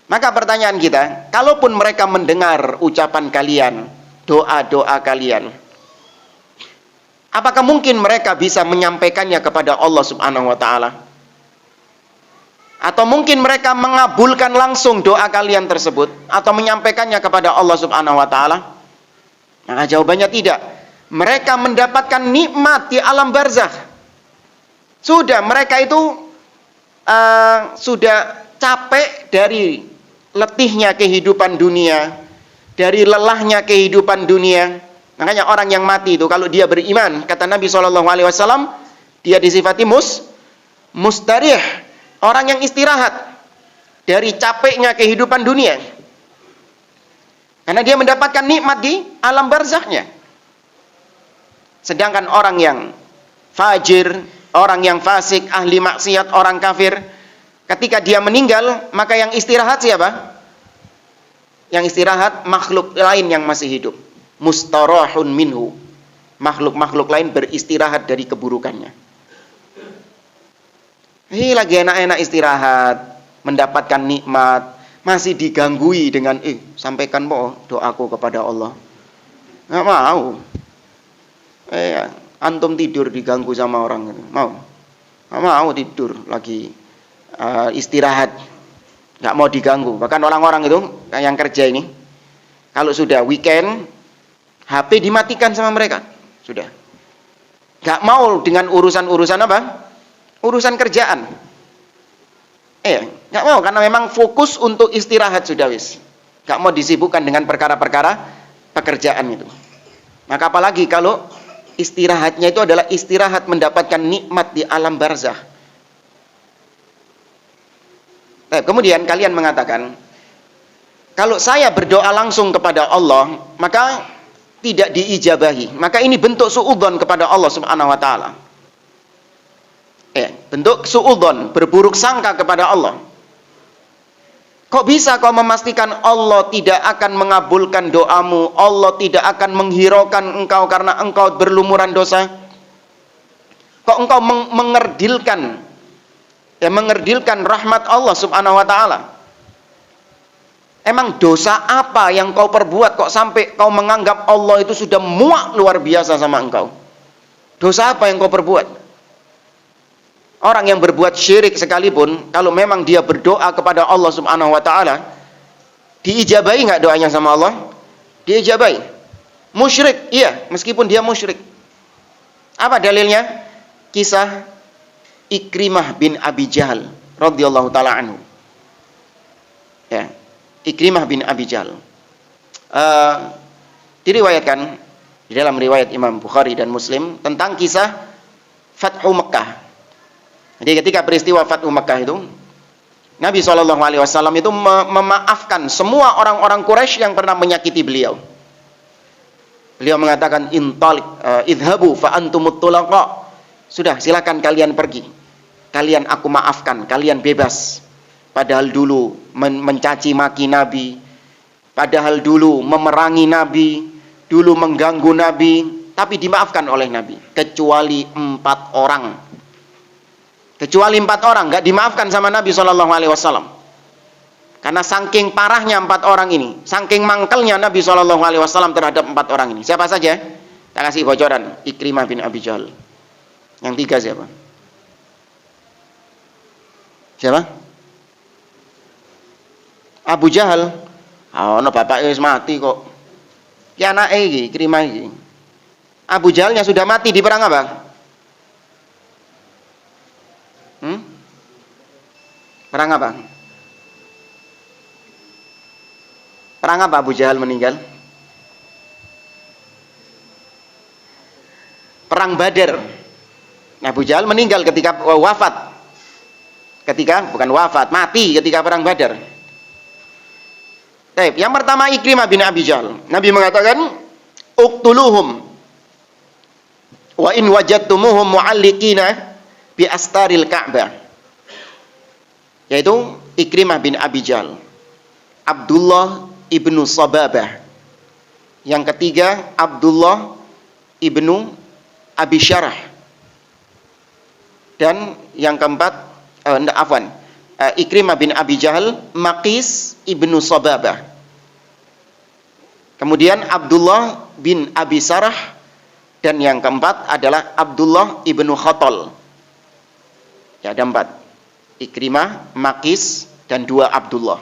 Maka pertanyaan kita, kalaupun mereka mendengar ucapan kalian, doa-doa kalian, apakah mungkin mereka bisa menyampaikannya kepada Allah Subhanahu wa ta'ala? Atau mungkin mereka mengabulkan langsung doa kalian tersebut atau menyampaikannya kepada Allah Subhanahu wa ta'ala? Nah, jawabannya tidak. Mereka mendapatkan nikmat di alam barzakh. Sudah, mereka itu sudah capek dari letihnya kehidupan dunia, dari lelahnya kehidupan dunia. Makanya orang yang mati itu kalau dia beriman, kata Nabi SAW, Dia disifati mustarih, orang yang istirahat dari capeknya kehidupan dunia. Karena dia mendapatkan nikmat di alam barzahnya. Sedangkan orang yang fajir, orang yang fasik, ahli maksiat, orang kafir, ketika dia meninggal, maka yang istirahat siapa? Yang istirahat makhluk lain yang masih hidup. Mustarahun minhu. Makhluk-makhluk lain beristirahat dari keburukannya. Lagi enak-enak istirahat, mendapatkan nikmat, masih diganggui dengan sampaikan doaku kepada Allah. Nggak mau. Antum tidur diganggu sama orang itu. Nggak mau tidur lagi istirahat. Nggak mau diganggu. Bahkan orang-orang itu yang kerja ini, kalau sudah weekend, HP dimatikan sama mereka. Sudah. Nggak mau dengan urusan-urusan apa? Urusan kerjaan. Nggak mau, karena memang fokus untuk istirahat sudah wis. Nggak mau disibukkan dengan perkara-perkara pekerjaan itu. Maka apalagi kalau istirahatnya itu adalah istirahat mendapatkan nikmat di alam barzah. Kemudian kalian mengatakan, kalau saya berdoa langsung kepada Allah, maka tidak diijabahi. Maka ini bentuk suudzon kepada Allah Subhanahu wa taala. Bentuk suudzon, berburuk sangka kepada Allah. Kok bisa kau memastikan Allah tidak akan mengabulkan doamu, Allah tidak akan menghiraukan engkau karena engkau berlumuran dosa? Kok engkau mengerdilkan rahmat Allah Subhanahu wa taala? Emang dosa apa yang kau perbuat kok sampai kau menganggap Allah itu sudah muak luar biasa sama engkau? Dosa apa yang kau perbuat? Orang yang berbuat syirik sekalipun, kalau memang dia berdoa kepada Allah Subhanahu wa taala, diijabahi nggak doanya sama Allah? Diijabahi. Musyrik, iya, meskipun dia musyrik. Apa dalilnya? Kisah Ikrimah bin Abi Jahal radhiyallahu taala anhu. Ikrimah bin Abi Jahal. Diriwayatkan di dalam riwayat Imam Bukhari dan Muslim tentang kisah Fathu Mekah. Jadi ketika peristiwa Fathu Mekah itu, Nabi SAW itu memaafkan semua orang-orang Quraisy yang pernah menyakiti beliau. Beliau mengatakan, idhabu fa antumut tulaqa. Sudah, silakan kalian pergi. Kalian aku maafkan, kalian bebas. Padahal dulu mencaci maki Nabi, padahal dulu memerangi Nabi, dulu mengganggu Nabi, tapi dimaafkan oleh Nabi. Kecuali 4 orang. Kecuali 4 orang nggak dimaafkan sama Nabi SAW. Karena saking parahnya 4 orang ini, saking mangkelnya Nabi SAW terhadap 4 orang ini. Siapa saja? Kita kasih bocoran. Ikrimah bin Abi Jahal. Yang 3 siapa? Siapa? Abu Jahal. No bapaknya wis mati kok. Ki anake iki, Ikrimah iki. Abu Jahalnya sudah mati di perang apa? Perang apa? Perang apa Abu Jahal meninggal? Perang Badar. Abu Jahal meninggal ketika wafat. Mati ketika perang Badar. Yang pertama Ikrimah bin Abi Jahal. Nabi mengatakan, uqtuluhum wa in wajadtumuhum mu'alliqina bi astaril Ka'bah. Yaitu Ikrimah bin Abi Jahal, Abdullah ibnu Sababah. Yang ketiga Abdullah ibnu Abi Syarah. Dan yang keempat Ikrimah bin Abi Jahal, Maqis ibnu Sababah. Kemudian Abdullah bin Abi Sarah. Dan yang keempat adalah Abdullah ibnu Khattal. Ya, ada 4. Ikrimah, Maqis, dan 2 Abdullah.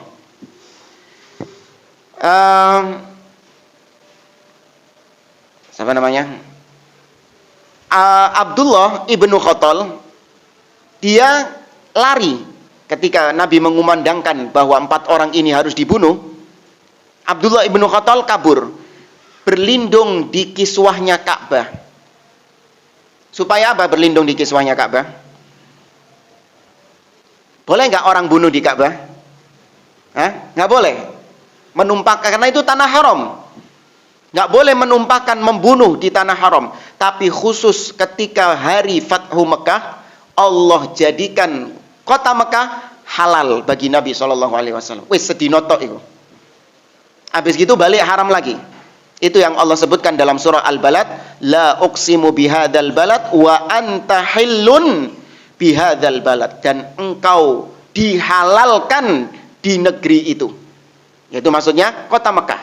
Siapa namanya? Abdullah ibnu Khattal, dia lari ketika Nabi mengumandangkan bahwa 4 orang ini harus dibunuh. Abdullah ibnu Khattal kabur, berlindung di kiswahnya Ka'bah. Supaya apa berlindung di kiswahnya Ka'bah? Boleh nggak orang bunuh di Ka'bah? Hah? Nggak boleh. Menumpahkan, karena itu tanah haram. Nggak boleh menumpahkan, membunuh di tanah haram. Tapi khusus ketika hari Fathu Mekah, Allah jadikan kota Mekah halal bagi Nabi SAW. Wis sedinoto itu. Habis gitu balik haram lagi. Itu yang Allah sebutkan dalam surah Al-Balad, la uqsimu bihadzal balad wa anta hillun bihadzal balad, dan engkau dihalalkan di negeri itu. Yaitu maksudnya kota Mekah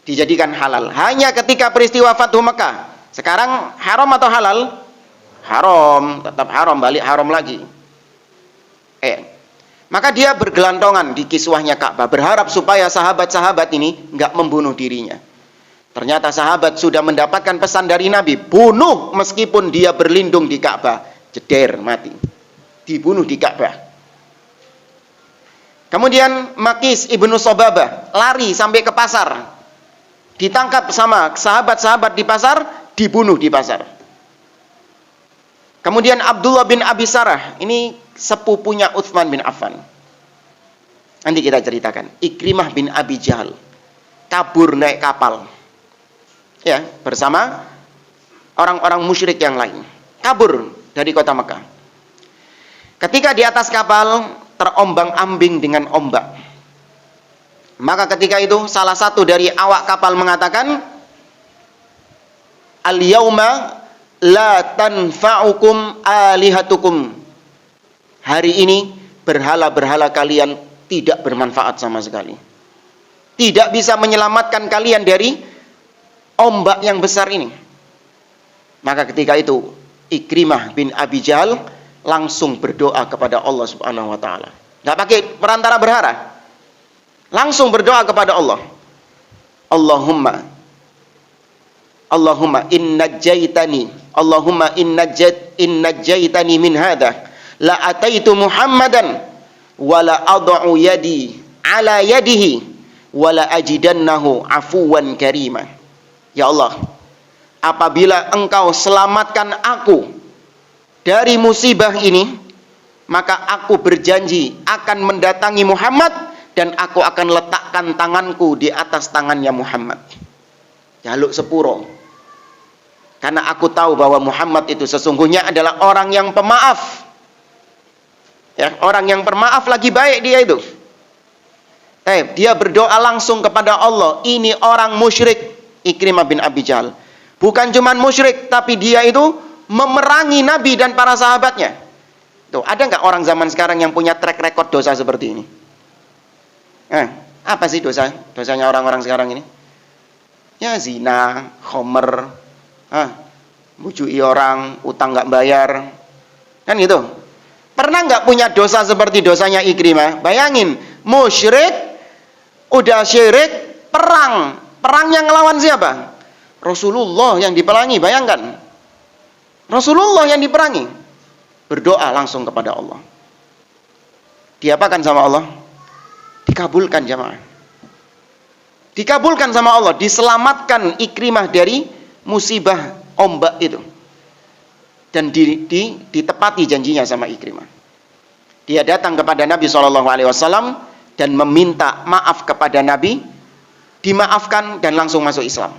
dijadikan halal. Hanya ketika peristiwa Fathu Mekah. Sekarang haram atau halal? Haram, tetap haram, balik haram lagi. Maka dia bergelantongan di kiswahnya Ka'bah, berharap supaya sahabat-sahabat ini nggak membunuh dirinya. Ternyata sahabat sudah mendapatkan pesan dari Nabi, bunuh meskipun dia berlindung di Ka'bah. Jeder, mati. Dibunuh di Ka'bah. Kemudian Makis ibnu Sobabah lari sampai ke pasar. Ditangkap sama sahabat-sahabat di pasar, dibunuh di pasar. Kemudian Abdullah bin Abi Sarah, ini sepupunya Utsman bin Affan. Nanti kita ceritakan. Ikrimah bin Abi Jahal kabur naik kapal. Ya, bersama orang-orang musyrik yang lain. Kabur dari kota Mekah. Ketika di atas kapal terombang-ambing dengan ombak. Maka ketika itu salah satu dari awak kapal mengatakan, "Al-yauma la tanfa'ukum alihatukum." Hari ini berhala-berhala kalian tidak bermanfaat sama sekali. Tidak bisa menyelamatkan kalian dari ombak yang besar ini. Maka ketika itu Ikrimah bin Abi Jahal langsung berdoa kepada Allah Subhanahu wa taala. Enggak pakai perantara berhala. Langsung berdoa kepada Allah. Allahumma innajjaitani min hadha la ataitu Muhammadan wa la ad'u yadi ala yadihi wa la ajidannahu afuwan karima. Ya Allah, apabila engkau selamatkan aku dari musibah ini, maka aku berjanji akan mendatangi Muhammad dan aku akan letakkan tanganku di atas tangannya Muhammad. Jaluk sepuro. Karena aku tahu bahwa Muhammad itu sesungguhnya adalah orang yang pemaaf. Ya, orang yang pemaaf lagi baik dia itu. Dia berdoa langsung kepada Allah. Ini orang musyrik, Ikrimah bin Abi Jahal. Bukan cuma musyrik, tapi dia itu memerangi Nabi dan para sahabatnya. Tuh, ada nggak orang zaman sekarang yang punya track record dosa seperti ini? Apa sih dosanya orang-orang sekarang ini? Ya zina, khomer, bujui orang, utang nggak bayar, kan gitu. Pernah nggak punya dosa seperti dosanya Ikrimah? Bayangin, musyrik, udah syirik, perangnya ngelawan siapa? Rasulullah yang diperangi, bayangkan. Rasulullah yang diperangi. Berdoa langsung kepada Allah. Diapakan sama Allah? Dikabulkan jamaah. Dikabulkan sama Allah, diselamatkan Ikrimah dari musibah ombak itu. Dan ditepati janjinya sama Ikrimah. Dia datang kepada Nabi SAW dan meminta maaf kepada Nabi, dimaafkan dan langsung masuk Islam.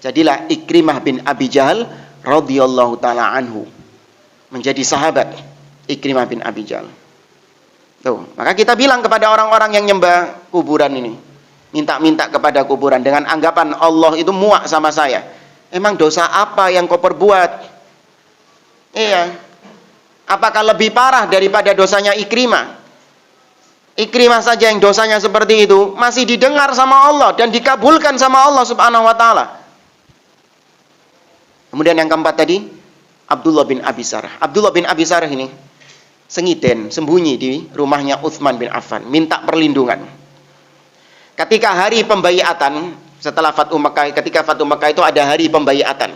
Jadilah Ikrimah bin Abi Jahal radhiyallahu taala anhu menjadi sahabat Ikrimah bin Abi Jahal. Tuh, maka kita bilang kepada orang-orang yang nyembah kuburan ini, minta-minta kepada kuburan dengan anggapan Allah itu muak sama saya. Emang dosa apa yang kau perbuat? Iya. Apakah lebih parah daripada dosanya Ikrimah? Ikrimah saja yang dosanya seperti itu masih didengar sama Allah dan dikabulkan sama Allah Subhanahu wa taala. Kemudian yang keempat tadi, Abdullah bin Abi Sarah. Abdullah bin Abi Sarah ini sengiten, sembunyi di rumahnya Utsman bin Affan, minta perlindungan. Ketika hari pembaiatan setelah Fathu Mekah, ketika Fathu Mekah itu ada hari pembaiatan.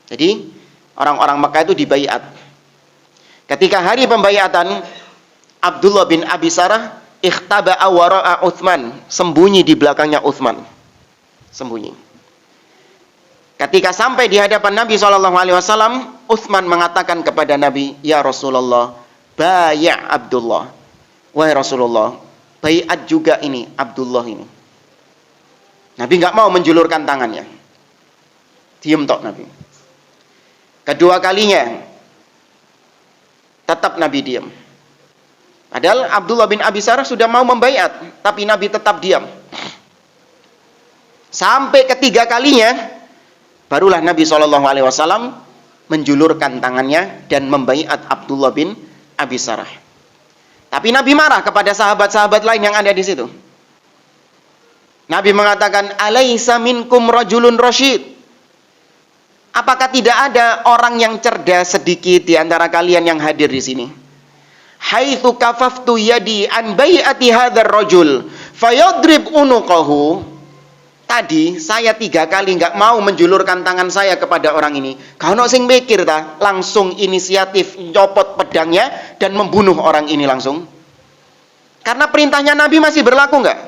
Jadi orang-orang Mekah itu dibaiat. Ketika hari pembaiatan, Abdullah bin Abi Sarah ikhtaba'a wara'a Utsman, sembunyi di belakangnya Utsman. Sembunyi. Ketika sampai di hadapan Nabi SAW, Utsman mengatakan kepada Nabi, "Ya Rasulullah, bay' Abdullah." Wahai Rasulullah, baiat juga ini Abdullah ini. Nabi nggak mau menjulurkan tangannya. Diam tok Nabi. Kedua kalinya, tetap Nabi diam. Padahal Abdullah bin Abi Sarah sudah mau membaiat, tapi Nabi tetap diam. Sampai ketiga kalinya, barulah Nabi SAW menjulurkan tangannya dan membaiat Abdullah bin Abi Sarah. Tapi Nabi marah kepada sahabat-sahabat lain yang ada di situ. Nabi mengatakan, "Alaisa minkum rajulun rasyid?" Apakah tidak ada orang yang cerdas sedikit di antara kalian yang hadir di sini? Haitsu kafaftu yadi an bai'ati hadzal rajul fayadrib unuqahu. Tadi saya 3 kali nggak mau menjulurkan tangan saya kepada orang ini. Kalau sing mikir ta, langsung inisiatif copot pedangnya dan membunuh orang ini langsung. Karena perintahnya Nabi masih berlaku nggak?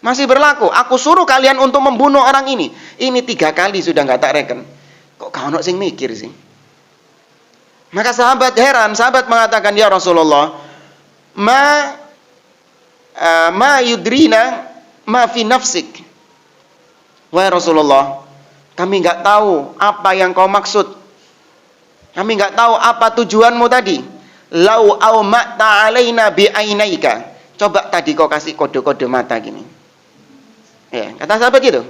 Masih berlaku. Aku suruh kalian untuk membunuh orang ini. Ini 3 kali sudah nggak tak reken. Kok kalau sing mikir sih? Maka sahabat heran, sahabat mengatakan, "Ya Rasulullah, ma yudrina ma fi nafsik." Wahai Rasulullah, kami nggak tahu apa yang kau maksud. Kami nggak tahu apa tujuanmu tadi. Lau au ma'ta alaina bi ainaika. Coba tadi kau kasih kode-kode mata gini. Ya, kata sahabat gitu.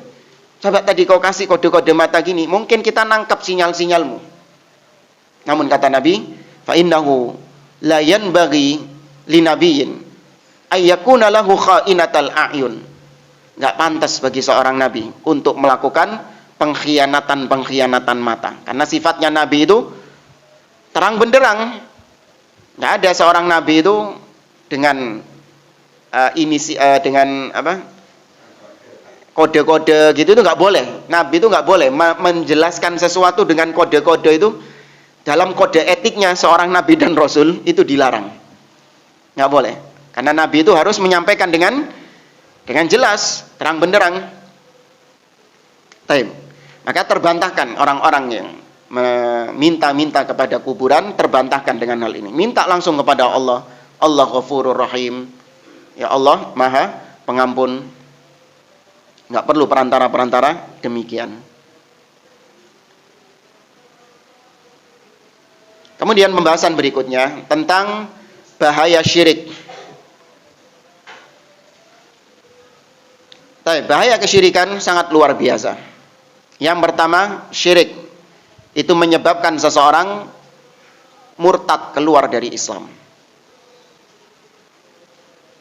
Coba tadi kau kasih kode-kode mata gini, mungkin kita nangkap sinyal-sinyalmu. Namun kata Nabi, fa innahu la yanbaghi linabiyyin ayyakuna lahu kha'inatal a'yun. Enggak pantas bagi seorang nabi untuk melakukan pengkhianatan mata. Karena sifatnya nabi itu terang benderang. Enggak ada seorang nabi itu dengan kode-kode gitu itu nggak boleh. Nabi itu nggak boleh menjelaskan sesuatu dengan kode-kode itu. Dalam kode etiknya seorang nabi dan rasul itu dilarang. Nggak boleh. Karena nabi itu harus menyampaikan dengan jelas, terang benderang. Taib. Maka terbantahkan orang-orang yang meminta-minta kepada kuburan, terbantahkan dengan hal ini. Minta langsung kepada Allah. Allah Ghafurur Rahim. Ya Allah, Maha Pengampun. Nggak perlu perantara-perantara demikian. Kemudian pembahasan berikutnya tentang bahaya syirik. Bahaya kesyirikan sangat luar biasa. Yang pertama, syirik itu menyebabkan seseorang murtad, keluar dari Islam.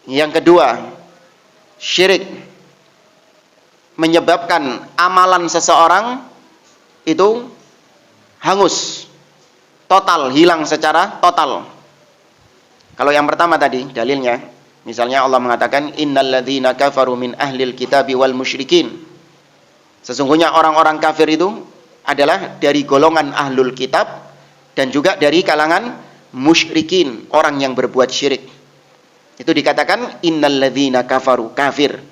Yang kedua, syirik menyebabkan amalan seseorang itu hangus, total, hilang secara total. Kalau yang pertama tadi dalilnya, misalnya Allah mengatakan innalladzina kafaru min ahlil kitabi wal musyrikin. Sesungguhnya orang-orang kafir itu adalah dari golongan ahlul kitab dan juga dari kalangan musyrikin, orang yang berbuat syirik. Itu dikatakan innalladzina kafaru, kafir.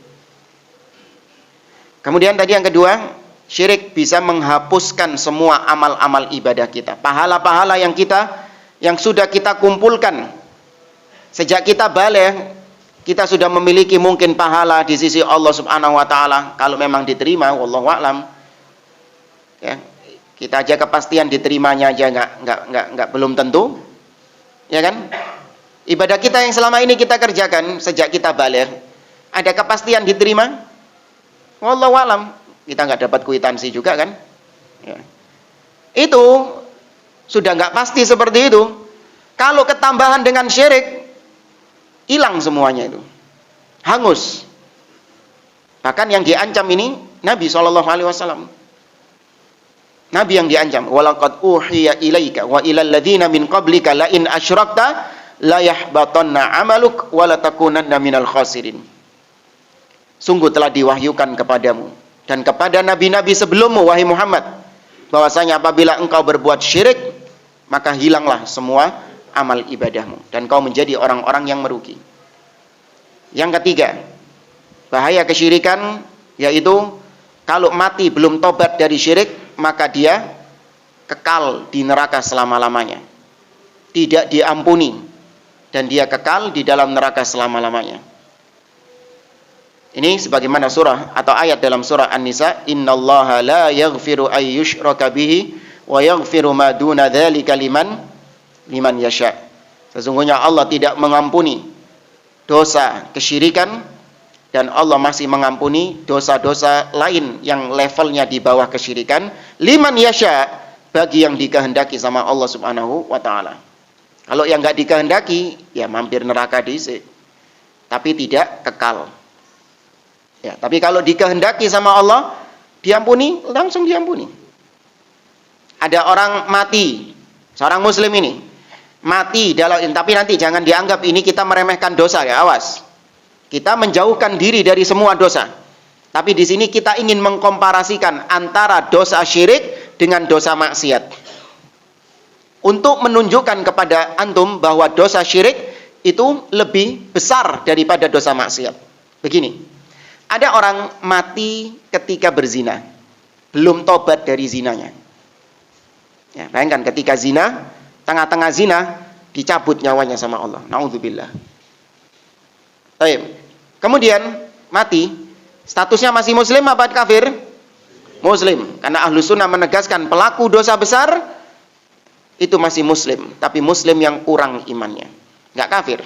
Kemudian tadi yang kedua, syirik bisa menghapuskan semua amal-amal ibadah kita. Pahala-pahala yang sudah kita kumpulkan sejak kita baligh, kita sudah memiliki mungkin pahala di sisi Allah Subhanahu wa taala kalau memang diterima, wallahu a'lam. Ya, kita aja kepastian diterimanya aja enggak belum tentu. Ya kan? Ibadah kita yang selama ini kita kerjakan sejak kita baligh, ada kepastian diterima? Wallahu a'lam. Kita nggak dapat kwitansi juga kan? Ya. Itu sudah nggak pasti seperti itu. Kalau ketambahan dengan syirik, hilang semuanya itu, hangus. Bahkan yang diancam ini Nabi SAW. Nabi yang diancam. Walaqad uhiya ilaika wa ilal ladzina min qablika la in asyrakta la yahbatanna 'amaluk wa la takunanna minal khasirin. Sungguh telah diwahyukan kepadamu dan kepada nabi-nabi sebelummu, wahai Muhammad, bahwasanya apabila engkau berbuat syirik, maka hilanglah semua amal ibadahmu dan kau menjadi orang-orang yang merugi. Yang ketiga, bahaya kesyirikan yaitu kalau mati belum tobat dari syirik, maka dia kekal di neraka selama-lamanya. Tidak diampuni dan dia kekal di dalam neraka selama-lamanya. Ini sebagaimana surah atau ayat dalam surah An-Nisa, innallaha la yaghfiru ay yushraka bihi wa yaghfiru ma duna dzalika liman yasha. Sesungguhnya Allah tidak mengampuni dosa kesyirikan dan Allah masih mengampuni dosa-dosa lain yang levelnya di bawah kesyirikan, liman yasha, bagi yang dikehendaki sama Allah Subhanahu wa taala. Kalau yang enggak dikehendaki, ya mampir neraka dhisik. Tapi tidak kekal. Ya, tapi kalau dikehendaki sama Allah, diampuni, langsung diampuni. Ada orang mati, seorang muslim ini mati tapi nanti jangan dianggap ini kita meremehkan dosa, ya, awas. Kita menjauhkan diri dari semua dosa. Tapi di sini kita ingin mengkomparasikan antara dosa syirik dengan dosa maksiat. Untuk menunjukkan kepada antum bahwa dosa syirik itu lebih besar daripada dosa maksiat. Begini. Ada orang mati ketika berzina, belum tobat dari zinanya. Ya, bayangkan ketika zina, tengah-tengah zina, dicabut nyawanya sama Allah. Na'udzubillah. Baik. Kemudian mati, statusnya masih muslim apa kafir? Muslim. Karena Ahlus Sunnah menegaskan pelaku dosa besar itu masih muslim, tapi muslim yang kurang imannya, nggak kafir.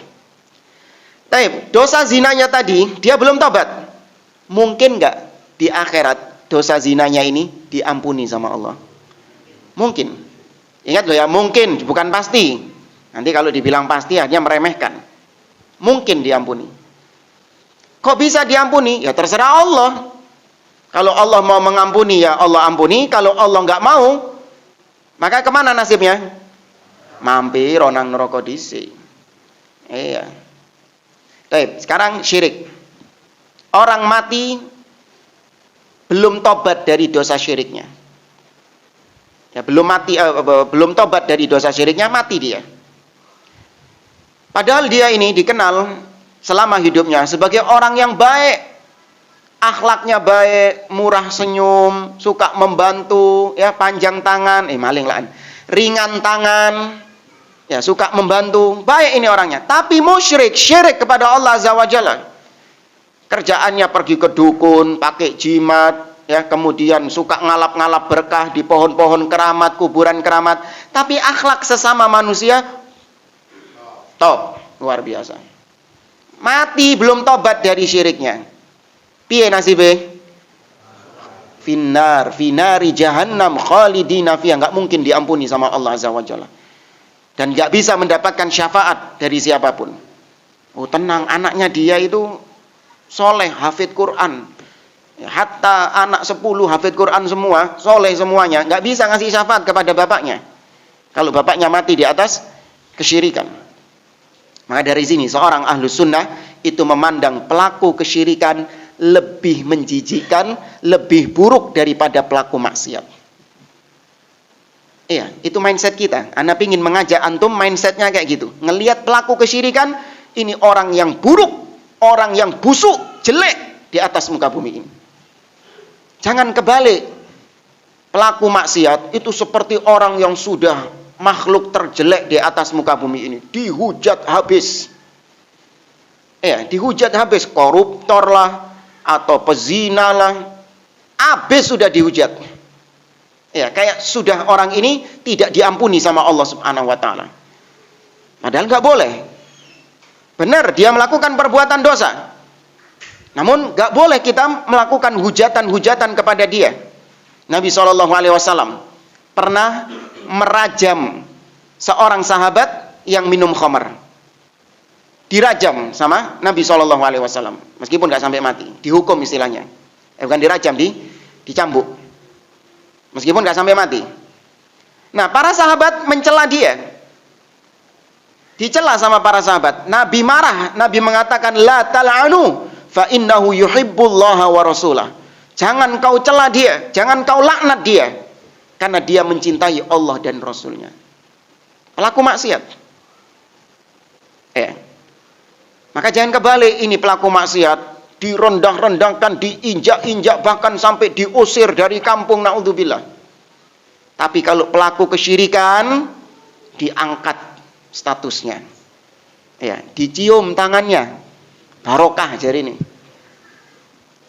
Baik. Dosa zinanya tadi, dia belum tobat. Mungkin nggak di akhirat dosa zinanya ini diampuni sama Allah? Mungkin. Ingat loh ya, mungkin, bukan pasti. Nanti kalau dibilang pasti hanya meremehkan. Mungkin diampuni. Kok bisa diampuni? Ya terserah Allah. Kalau Allah mau mengampuni, ya Allah ampuni. Kalau Allah nggak mau, maka kemana nasibnya? Mampir onang neraka dhisik. Iya. Baik, sekarang syirik. Orang mati belum tobat dari dosa syiriknya. Ya, belum tobat dari dosa syiriknya, mati dia. Padahal dia ini dikenal selama hidupnya sebagai orang yang baik. Akhlaknya baik, murah senyum, suka membantu, ya, panjang tangan, ringan tangan, ya, suka membantu. Baik ini orangnya, tapi musyrik, syirik kepada Allah Azza wa Jalla. Kerjaannya pergi ke dukun, pakai jimat, ya, kemudian suka ngalap-ngalap berkah di pohon-pohon keramat, kuburan keramat, tapi akhlak sesama manusia top, luar biasa. Mati belum tobat dari syiriknya. Piye nasibe? Finari jahannam khalidina fiha, enggak mungkin diampuni sama Allah Azza wa Jalla. Dan enggak bisa mendapatkan syafaat dari siapapun. Oh, tenang, anaknya dia itu soleh, hafid Quran. Ya, hatta anak 10 hafid Quran semua, soleh semuanya, nggak bisa ngasih syafaat kepada bapaknya. Kalau bapaknya mati di atas kesyirikan. Maka dari sini seorang Ahlus Sunnah itu memandang pelaku kesyirikan lebih menjijikkan, lebih buruk daripada pelaku maksiat. Iya, itu mindset kita. Ana pingin mengajak antum mindsetnya kayak gitu. Ngelihat pelaku kesyirikan, ini orang yang buruk, orang yang busuk, jelek di atas muka bumi ini. Jangan kebalik. Pelaku maksiat itu seperti orang yang sudah makhluk terjelek di atas muka bumi ini. Dihujat habis. Ya, dihujat habis. Koruptor lah, atau pezina lah. Habis sudah dihujat. Ya, kayak sudah orang ini tidak diampuni sama Allah Subhanahu wa taala. Padahal nggak boleh. Benar, dia melakukan perbuatan dosa. Namun gak boleh kita melakukan hujatan-hujatan kepada dia. Nabi SAW pernah merajam seorang sahabat yang minum khamar. Dirajam sama Nabi SAW. Meskipun gak sampai mati. Dihukum istilahnya. Bukan dirajam, dicambuk. Meskipun gak sampai mati. Nah, para sahabat mencela dia. Dicela sama para sahabat. Nabi marah. Nabi mengatakan, la tal'anu fa innahu yuhibbullaha wa rasulah. Jangan kau cela dia, jangan kau laknat dia, karena dia mencintai Allah dan Rasulnya. Pelaku maksiat. Maka jangan kebalik, ini pelaku maksiat direndah-rendahkan, diinjak-injak, bahkan sampai diusir dari kampung, naudzubillah. Tapi kalau pelaku kesyirikan, diangkat statusnya. Ya, dicium tangannya. Barokah jari ini.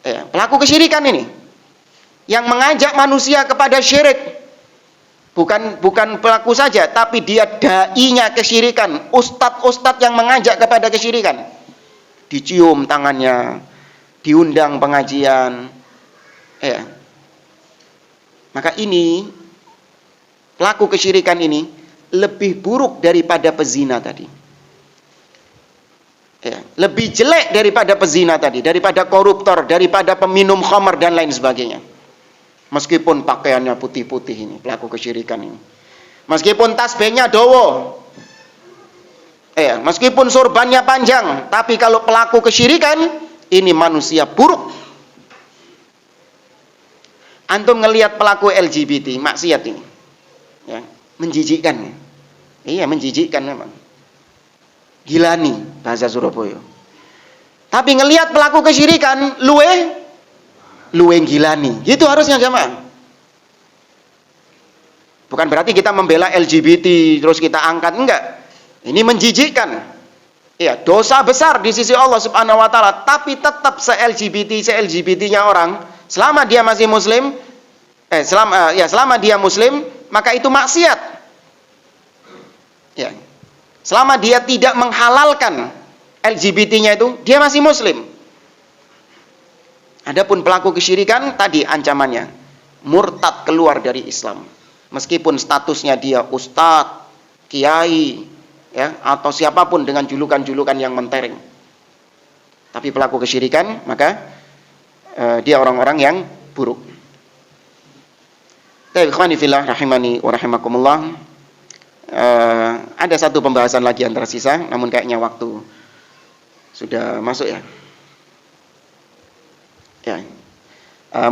Ya, pelaku kesyirikan ini yang mengajak manusia kepada syirik. Bukan pelaku saja, tapi dia dai-nya kesyirikan, ustadz-ustadz yang mengajak kepada kesyirikan. Dicium tangannya, diundang pengajian. Ya. Maka ini pelaku kesyirikan ini lebih buruk daripada pezina tadi. Ya, lebih jelek daripada pezina tadi, daripada koruptor, daripada peminum khamar dan lain sebagainya. Meskipun pakaiannya putih-putih ini, pelaku kesyirikan ini. Meskipun tasbihnya dowo. Meskipun sorbannya panjang, tapi kalau pelaku kesyirikan, ini manusia buruk. Antum ngelihat pelaku LGBT, maksiat ini. Ya, menjijikkan. Iya, menjijikkan memang. Gilani, bahasa Surabaya. Tapi ngelihat pelaku kesyirikan, luwe gilani. Itu harusnya jamaah. Bukan berarti kita membela LGBT terus kita angkat, enggak. Ini menjijikkan. Iya, dosa besar di sisi Allah Subhanahu wa taala, tapi tetap se-LGBT-nya orang, selama dia masih muslim, selama dia muslim, maka itu maksiat. Ya. Selama dia tidak menghalalkan LGBT-nya itu, dia masih muslim. Adapun pelaku kesyirikan tadi ancamannya murtad, keluar dari Islam. Meskipun statusnya dia ustadz, kiai, ya, atau siapapun dengan julukan-julukan yang mentereng. Tapi pelaku kesyirikan, maka dia orang-orang yang buruk. Ikhwani fillah rahimani wa rahimakumullah. Ada satu pembahasan lagi yang tersisa, namun kayaknya waktu sudah masuk ya. Ya.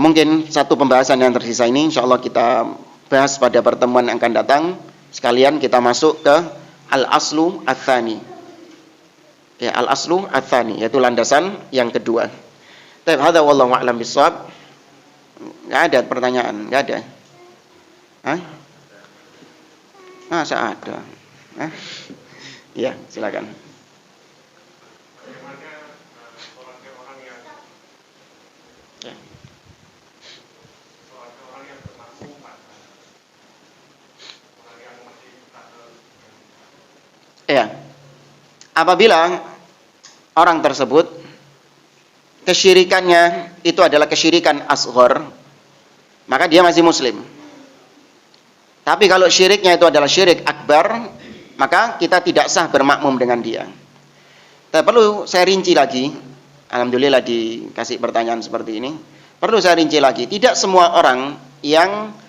Mungkin satu pembahasan yang tersisa ini insyaallah kita bahas pada pertemuan yang akan datang. Sekalian kita masuk ke al-aslu ats-tsani. Ya, al-aslu ats-tsani, yaitu landasan yang kedua. Baik, hadza wallahu a'lam bissawab. Enggak ada pertanyaan, enggak ada. Hah? Masa ada? Hah? Ya, silakan. Ya, apabila orang tersebut kesyirikannya itu adalah kesyirikan asghar, maka dia masih muslim. Tapi kalau syiriknya itu adalah syirik akbar, maka kita tidak sah bermakmum dengan dia. Tapi perlu saya rinci lagi, alhamdulillah dikasih pertanyaan seperti ini. Perlu saya rinci lagi, tidak semua orang yang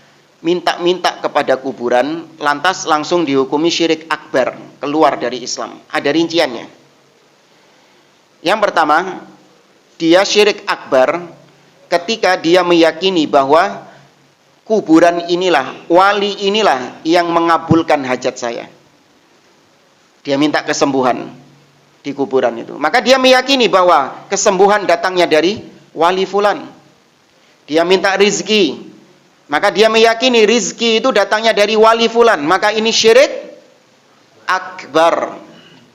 minta-minta kepada kuburan lantas langsung dihukumi syirik akbar, keluar dari Islam. Ada rinciannya. Yang pertama, dia syirik akbar ketika dia meyakini bahwa kuburan inilah, wali inilah yang mengabulkan hajat saya. Dia minta kesembuhan di kuburan itu. Maka dia meyakini bahwa kesembuhan datangnya dari wali fulan. Dia minta rizki, maka dia meyakini rizki itu datangnya dari wali fulan. Maka ini syirik akbar,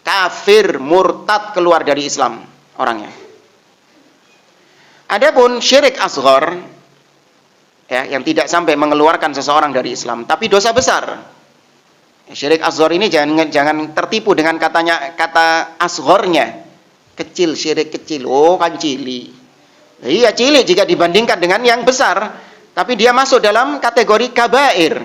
kafir, murtad, keluar dari Islam orangnya. Adapun syirik asghar, ya, yang tidak sampai mengeluarkan seseorang dari Islam, tapi dosa besar. Syirik asghar ini jangan tertipu dengan kata asgharnya, kecil, syirik kecil. Oh, kan cili. Iya, cilik jika dibandingkan dengan yang besar, tapi dia masuk dalam kategori kabair.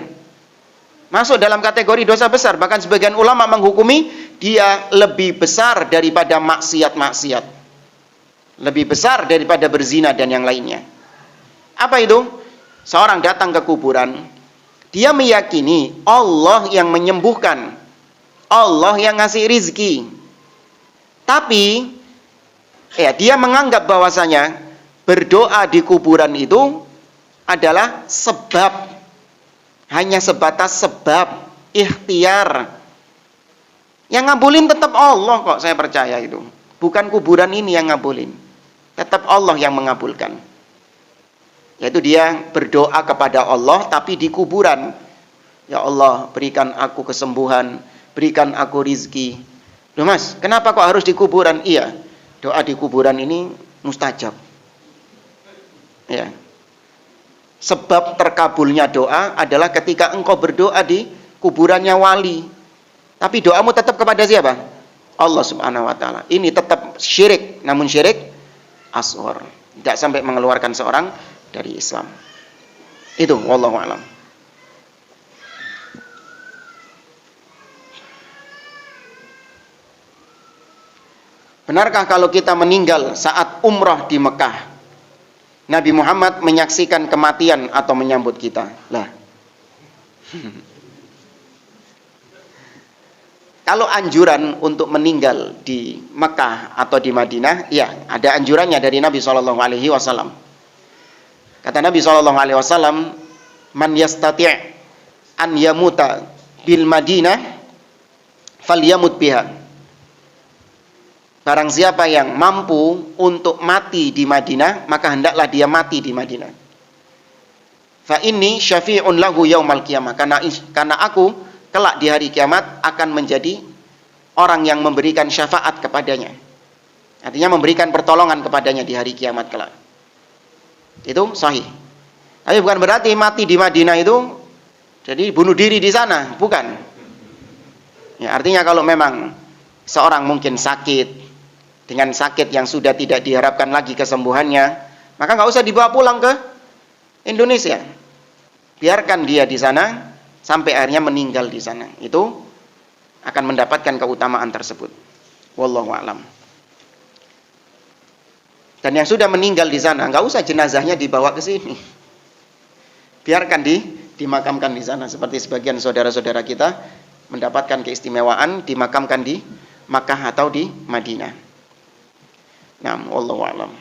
Masuk dalam kategori dosa besar. Bahkan sebagian ulama menghukumi dia lebih besar daripada maksiat-maksiat. Lebih besar daripada berzina dan yang lainnya. Apa itu? Seorang datang ke kuburan, dia meyakini Allah yang menyembuhkan, Allah yang ngasih rizki. Tapi ya, dia menganggap bahwasanya berdoa di kuburan itu adalah sebab, hanya sebatas sebab, ikhtiar. Yang ngabulin tetap Allah kok, saya percaya itu. Bukan kuburan ini yang ngabulin, tetap Allah yang mengabulkan. Yaitu dia berdoa kepada Allah tapi di kuburan. Ya Allah, berikan aku kesembuhan, berikan aku rizki. Loh Mas, kenapa kok harus di kuburan? Iya, doa di kuburan ini mustajab. Ya. Sebab terkabulnya doa adalah ketika engkau berdoa di kuburannya wali. Tapi doamu tetap kepada siapa? Allah Subhanahu wa taala. Ini tetap syirik, namun syirik asghar. Tidak sampai mengeluarkan seorang dari Islam. Itu wallahu a'lam. Benarkah kalau kita meninggal saat umrah di Mekah, Nabi Muhammad menyaksikan kematian atau menyambut kita? Lah. Kalau anjuran untuk meninggal di Mekah atau di Madinah, ya, ada anjurannya dari Nabi SAW. Kata Nabi SAW, "Man yastati' an yamuta bil Madinah, falyamut biha." Barang siapa yang mampu untuk mati di Madinah, maka hendaklah dia mati di Madinah. Fa inni syafi'un lahu yaumal qiyamah. Karena aku kelak di hari kiamat akan menjadi orang yang memberikan syafaat kepadanya. Artinya memberikan pertolongan kepadanya di hari kiamat kelak. Itu sahih. Tapi bukan berarti mati di Madinah itu jadi bunuh diri di sana, bukan. Ya, artinya kalau memang seorang mungkin sakit, dengan sakit yang sudah tidak diharapkan lagi kesembuhannya, maka nggak usah dibawa pulang ke Indonesia. Biarkan dia di sana sampai akhirnya meninggal di sana. Itu akan mendapatkan keutamaan tersebut. Wallahu a'lam. Dan yang sudah meninggal di sana, nggak usah jenazahnya dibawa ke sini. Biarkan dimakamkan di sana. Seperti sebagian saudara-saudara kita mendapatkan keistimewaan dimakamkan di Makkah atau di Madinah. Nah, wallahu a'lam.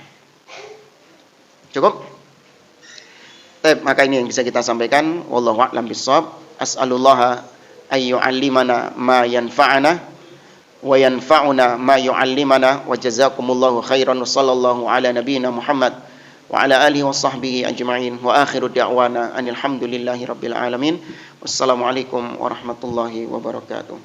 Cukup? Baik, maka ini yang bisa kita sampaikan. Wallahu a'lam bissawab. As'alullaha ay yu'allimana ma yanfa'ana wa yanfa'una ma yu'allimana wa jazakumullahu khairan wa sallallahu ala nabiyyina Muhammad wa ala alihi wa sahbihi ajma'in wa akhiru da'wana anil hamdulillahi rabbil alamin. Wassalamualaikum warahmatullahi wabarakatuh.